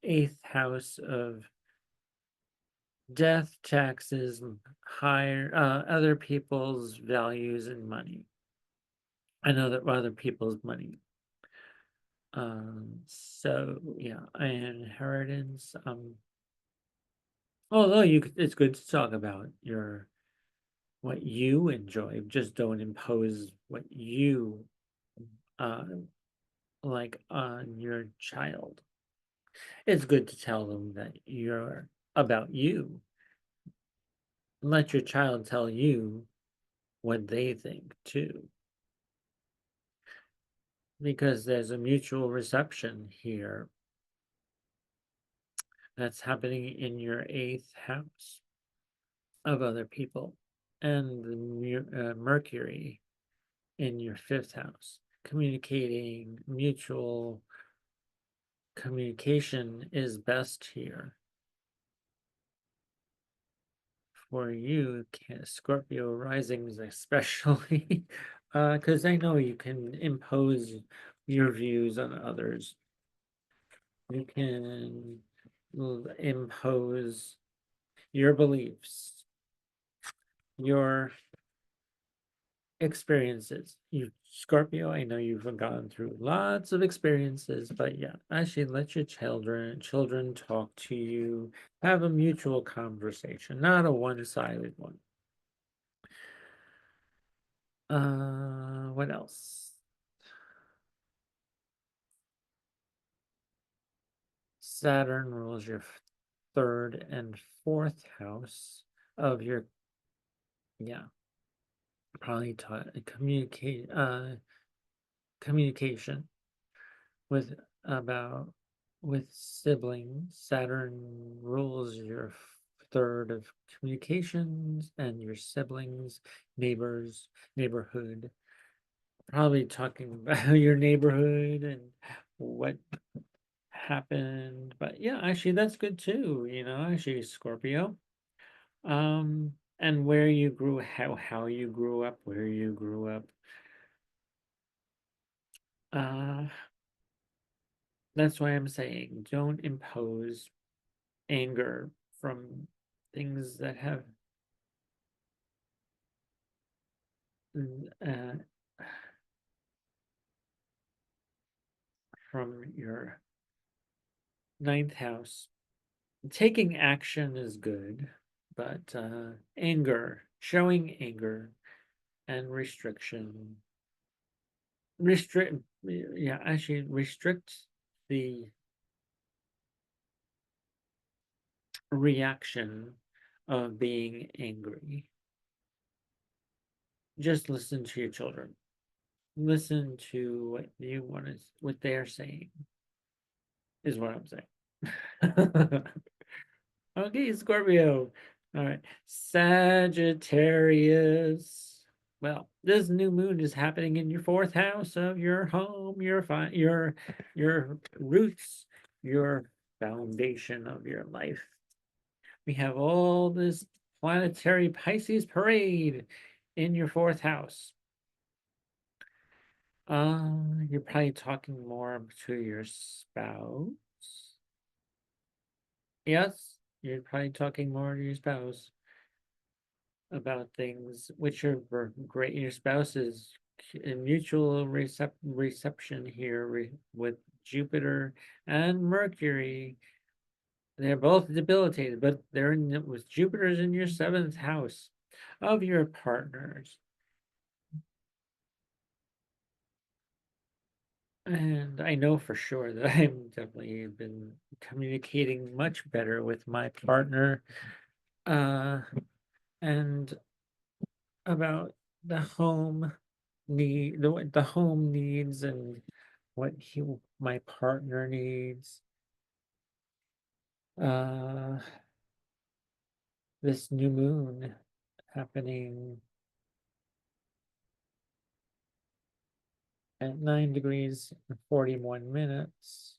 eighth house of death, taxes, higher other people's values and money, and other people's money. So yeah, inheritance. Although it's good to talk about your what you enjoy. Just don't impose what you uh like on your child. It's good to tell them that you're about you. Let your child tell you what they think too. Because there's a mutual reception here that's happening in your eighth house of other people, and the Mercury in your fifth house. Communicating, mutual communication is best here for you, Scorpio risings especially, because I know you can impose your views on others. You can impose your beliefs, your experiences. You Scorpio, I know you've gone through lots of experiences, but yeah, actually let your children talk to you, have a mutual conversation, not a one-sided one. What else? Saturn rules your third and fourth house of your, yeah, probably taught communication with about with siblings. Saturn rules your third of communications and your siblings, neighbors, neighborhood. Probably talking about your neighborhood and what happened. But yeah, actually that's good too, actually Scorpio. And where you grew, how you grew up, where you grew up. Uh that's why I'm saying don't impose anger from things that have uh, from your ninth house. Taking action is good, but anger, showing anger and restriction, restrict, yeah, actually restrict the reaction of being angry. Just listen to your children. Listen to what they're saying, is what I'm saying. Okay, Scorpio. All right, Sagittarius. Well, this new moon is happening in your fourth house of your home, your roots, your foundation of your life. We have all this planetary Pisces parade in your fourth house. You're probably talking more to your spouse. Yes, you're probably talking more to your spouse about things which are great. Your spouse is in mutual reception here with Jupiter and Mercury. They're both debilitated, but they're with Jupiter's in your seventh house of your partners. And I know for sure that I've definitely been communicating much better with my partner, and about the home the home needs and what my partner needs. Uh, this new moon happening at 9 degrees and 41 minutes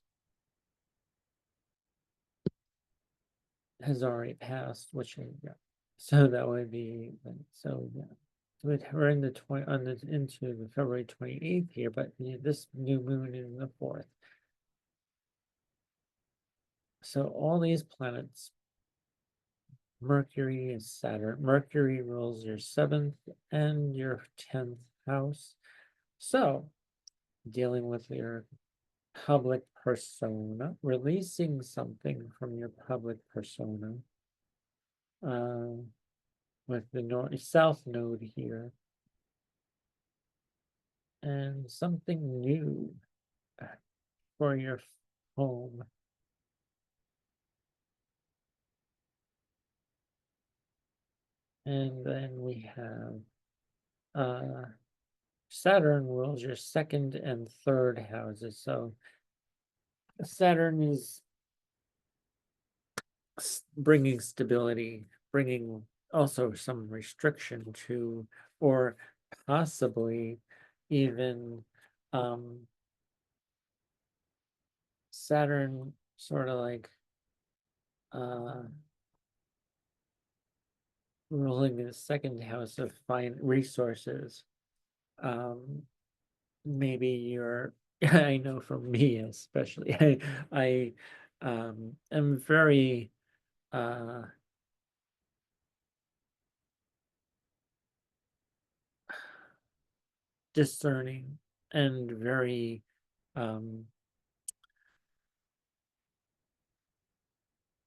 has already passed, which yeah. So that would be so yeah. We're in the into the February 28th here, but yeah, this new moon is in the 4th. So all these planets, Mercury and Saturn. Mercury rules your 7th and your 10th house. So dealing with your public persona, releasing something from your public persona, with the south node here, and something new for your home. And then we have Saturn rules your 2nd and 3rd houses. So Saturn is bringing stability, bringing also some restriction to, or possibly even Saturn sort of like ruling the 2nd house of fine resources. Maybe you're I know for me especially, I am very discerning and very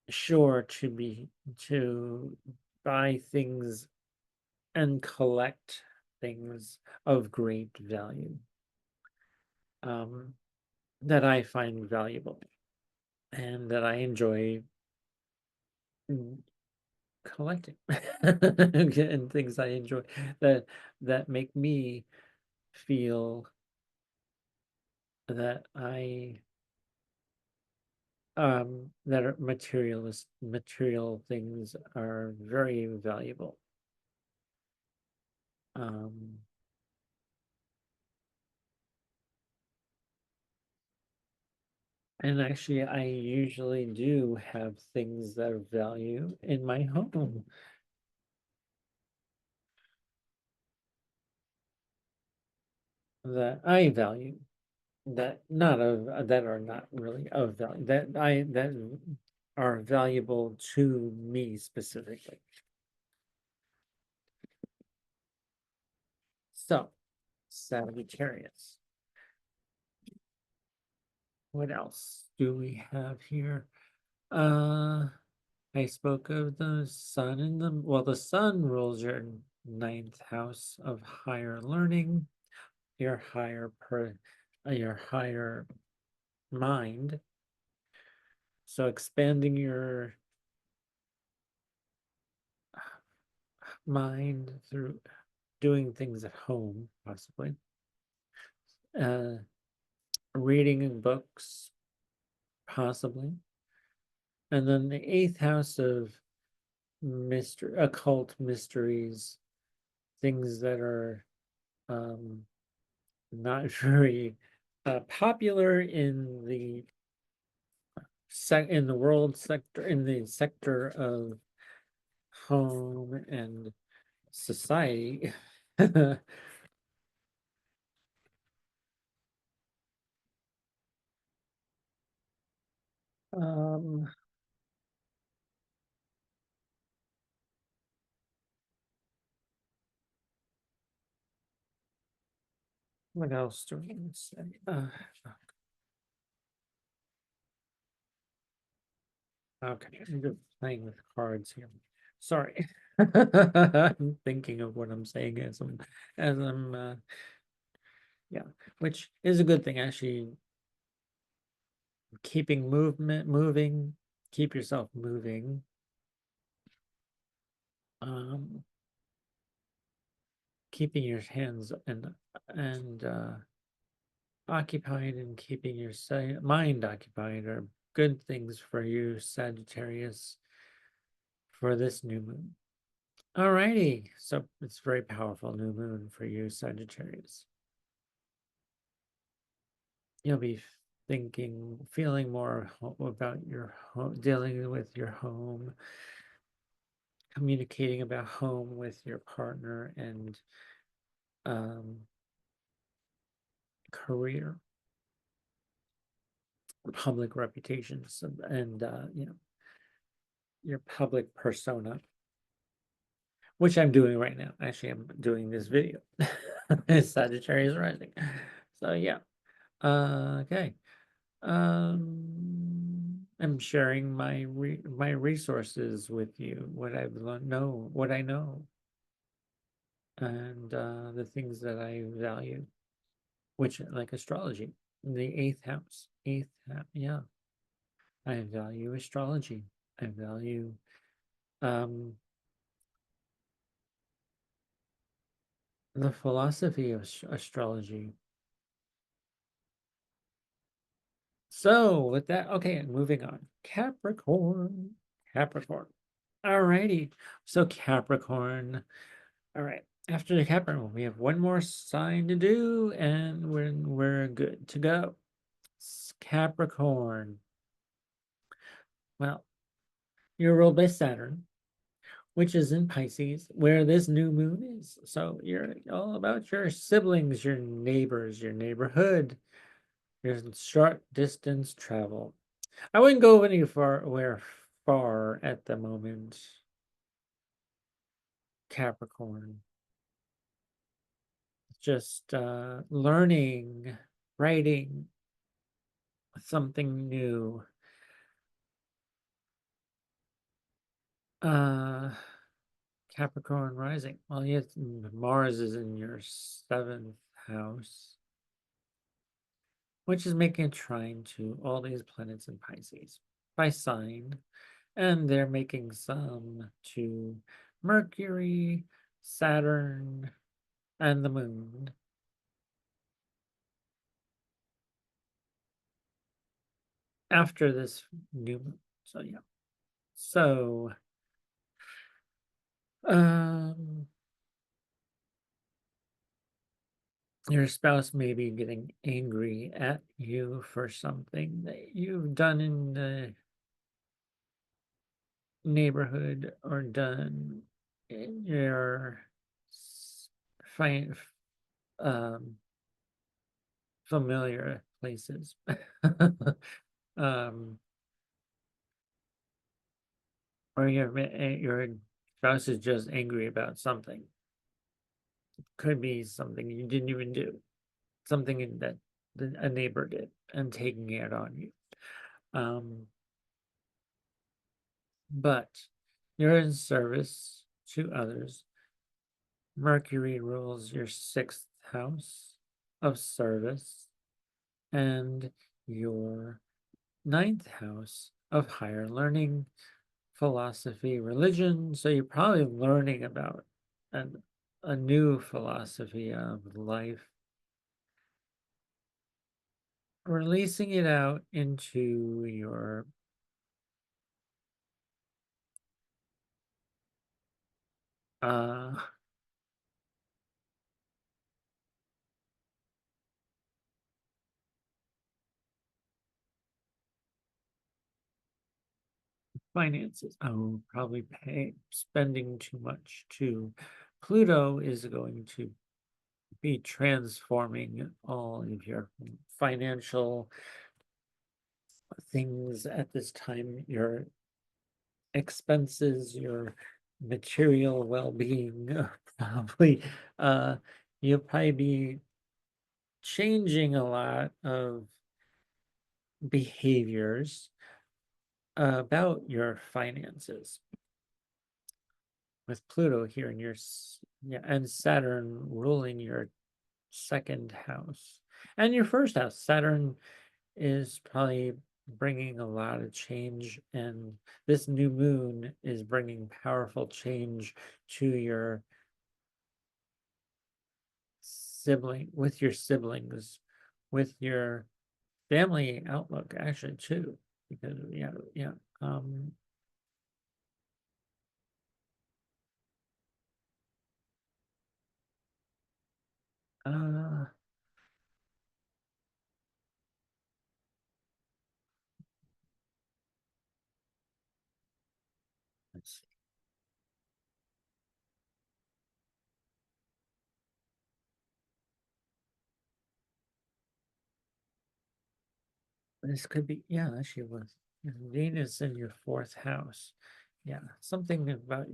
sure to buy things and collect things of great value, that I find valuable and that I enjoy collecting and things I enjoy that make me feel that I that are material things are very valuable. And actually I usually do have things that are value in my home that I value, that not of that are not really of value, that are valuable to me specifically. So Sagittarius, what else do we have here? I spoke of the sun and the sun rules your 9th house of higher learning, your higher mind. So expanding your mind through doing things at home, possibly. Uh, Reading books, possibly. And then the eighth house of occult mysteries, things that are not very popular in the world sector, in the sector of home and society. um what else do we say? Okay, I'm just playing with cards here. Sorry. I'm thinking of what I'm saying as I'm yeah, which is a good thing actually. Keeping moving, keep yourself moving. Um Keeping your hands and occupied and keeping your mind occupied are good things for you, Sagittarius, for this new moon. Alrighty, so it's very powerful new moon for you, Sagittarius. You'll be feeling more about your home, dealing with your home, communicating about home with your partner and um, career, public reputations, and your public persona, which I'm doing right now. Actually, I'm doing this video. Sagittarius rising. So yeah. Okay. I'm sharing my resources with you, what I've know, what I know, and the things that I value, which like astrology, the eighth house, yeah. I value astrology. I value um the philosophy of astrology. So with that, okay, moving on. Capricorn. Capricorn. Alrighty. So Capricorn. All right. After the Capricorn, we have one more sign to do, and we're good to go. Capricorn. Well, you're ruled by Saturn, which is in Pisces, where this new moon is. So you're all about your siblings, your neighbors, your neighborhood, your short distance travel. I wouldn't go any far at the moment, Capricorn. Just learning, writing something new. Uh Capricorn rising. Well, yes, Mars is in your seventh house, which is making a trine to all these planets in Pisces by sign. And they're making some to Mercury, Saturn, and the moon after this new moon. So yeah. So um your spouse may be getting angry at you for something that you've done in the neighborhood or done in your fine um familiar places. um or your spouse is just angry about something. Could be something you didn't even do, something that a neighbor did and taking it on you. um but you're in service to others. Mercury rules your sixth house of service, and your ninth house of higher learning, philosophy, religion. So you're probably learning about a new philosophy of life, releasing it out into your uh finances. Oh, probably spending too much too. Pluto is going to be transforming all of your financial things at this time, your expenses, your material well-being, probably uh you'll probably be changing a lot of behaviors about your finances with Pluto here in your yeah, and Saturn ruling your second house and your first house. Saturn is probably bringing a lot of change, and this new moon is bringing powerful change to your your siblings, with your family outlook actually too, because yeah. um uh let's see. This could be, yeah, actually was Venus in your fourth house. Yeah, something about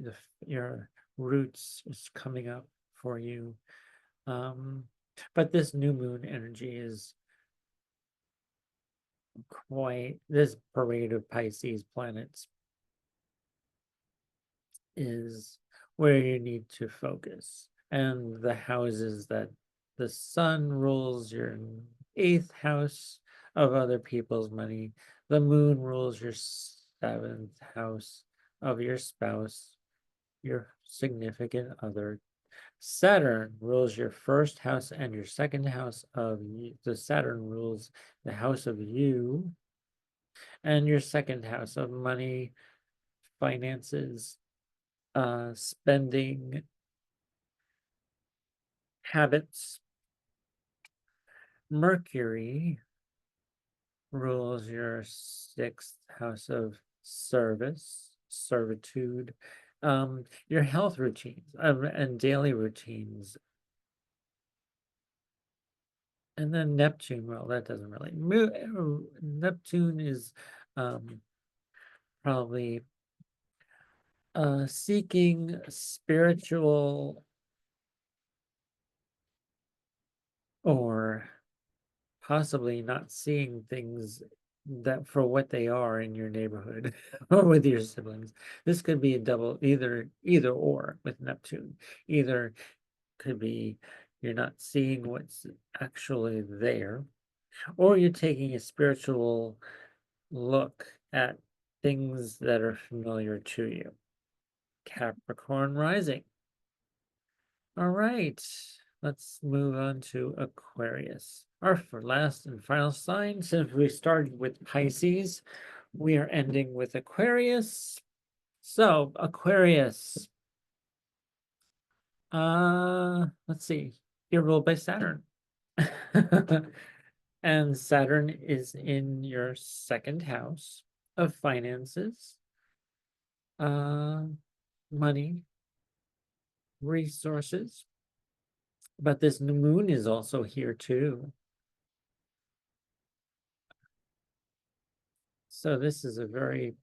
your roots is coming up for you. um but this new moon energy is quite, this parade of Pisces planets is where you need to focus. And the houses that the sun rules your eighth house of other people's money, the moon rules your seventh house of your spouse, your significant other. Saturn rules your first house and your second house of the Saturn rules the house of you and your second house of money, finances, spending habits. Mercury rules your sixth house of service, servitude, your health routines, and daily routines. And then Neptune, well, that doesn't really move. Neptune is um, probably seeking spiritual or possibly not seeing things that for what they are in your neighborhood or with your siblings. This could be a double, either or with Neptune. Either could be you're not seeing what's actually there, or you're taking a spiritual look at things that are familiar to you. Capricorn rising. All right, let's move on to Aquarius. Our last and final sign, since we started with Pisces, we are ending with Aquarius. So, Aquarius, let's see, you're ruled by Saturn. And Saturn is in your second house of finances, uh, money, resources. But this new moon is also here too. So this is a very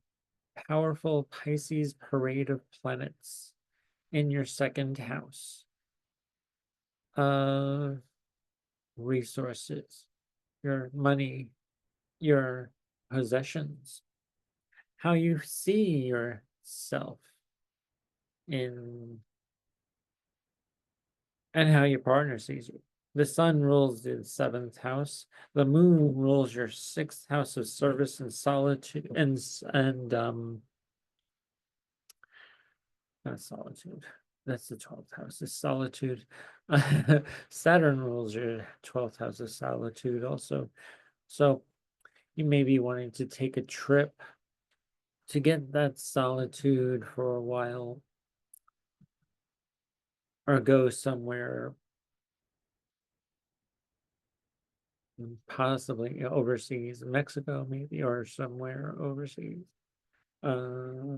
powerful Pisces parade of planets in your second house of resources, your money, your possessions, how you see yourself in, and how your partner sees you. The sun rules the seventh house. The moon rules your sixth house of service and solitude and not solitude. That's the 12th house is solitude. Saturn rules your 12th house of solitude also. So you may be wanting to take a trip to get that solitude for a while, or go somewhere, possibly overseas, Mexico maybe, or somewhere overseas. Uh,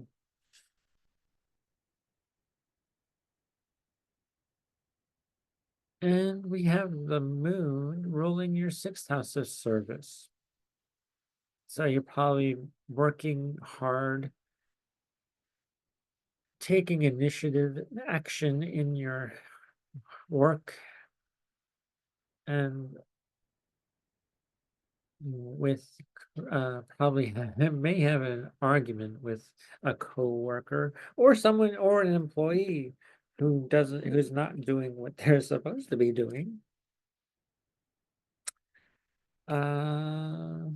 and we have the moon ruling your sixth house of service. So you're probably working hard, taking initiative, action in your work, and with probably may have an argument with a coworker or someone or an employee who's not doing what they're supposed to be doing. Uh,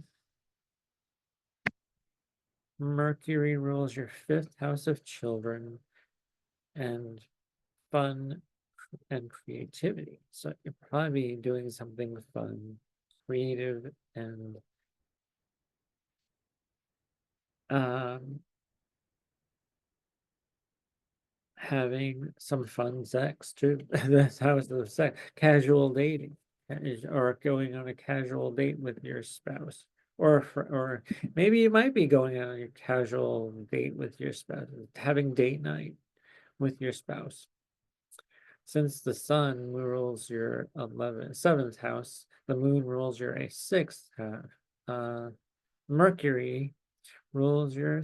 Mercury rules your fifth house of children and fun and creativity. So you're probably doing something fun, creative, and um, having some fun sex too. That's how it's the sex, casual dating, or going on a casual date with your spouse, or maybe you might be going on a casual date with your spouse, having date night with your spouse. Since the sun rules your 7th house, the moon rules your sixth house. Mercury rules your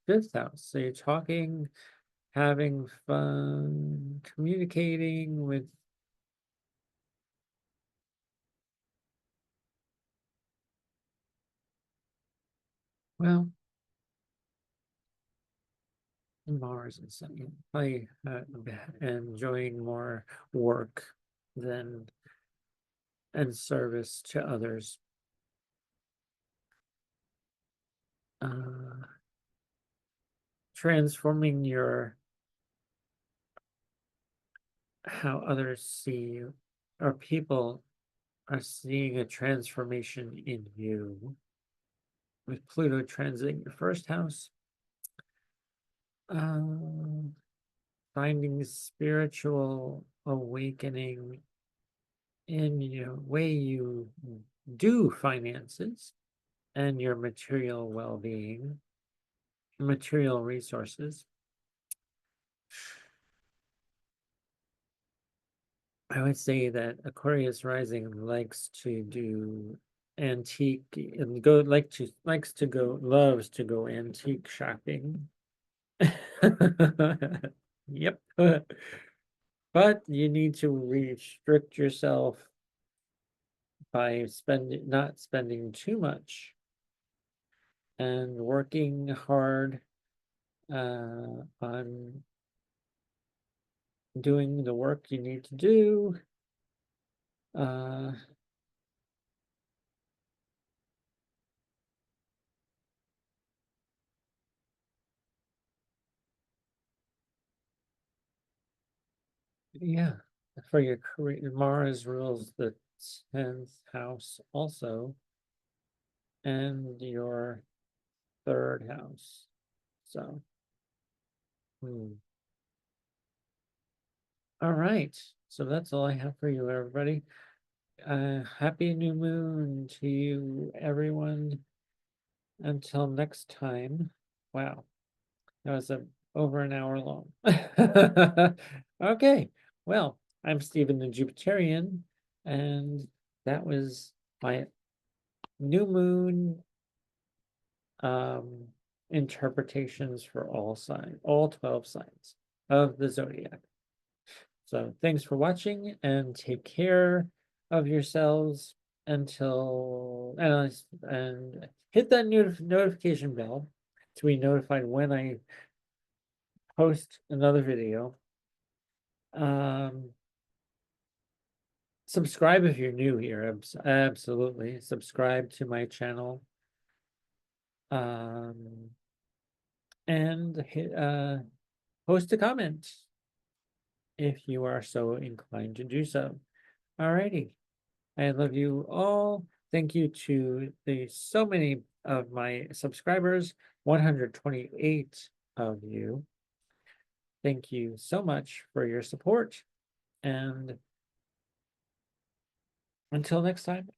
fifth house. So you're talking, having fun, communicating with, well, Mars and Sun. You probably enjoying more work than and service to others. Uh, Transforming your how others see you, or people are seeing a transformation in you with Pluto transiting your first house. Um, Finding spiritual awakening in your way you do finances and your material well-being, material resources. I would say that Aquarius rising likes to do antique and likes to go loves to go antique shopping. Yep. But you need to restrict yourself by not spending too much and working hard on doing the work you need to do. Uh, yeah, for your career, Mars rules the 10th house also, and your third house. So, all right. So that's all I have for you, everybody. Happy new moon to you, everyone. Until next time. Wow, that was over an hour long. Okay, well, I'm Stephen the Jupiterian, and that was my new moon um interpretations for all 12 signs of the zodiac. So thanks for watching and take care of yourselves until and hit that notification bell to be notified when I post another video. Um Subscribe if you're new here. Absolutely. Subscribe to my channel. And hit post a comment if you are so inclined to do so. Alrighty. I love you all. Thank you to the so many of my subscribers, 128 of you. Thank you so much for your support. And until next time,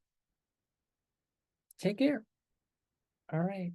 take care. All right.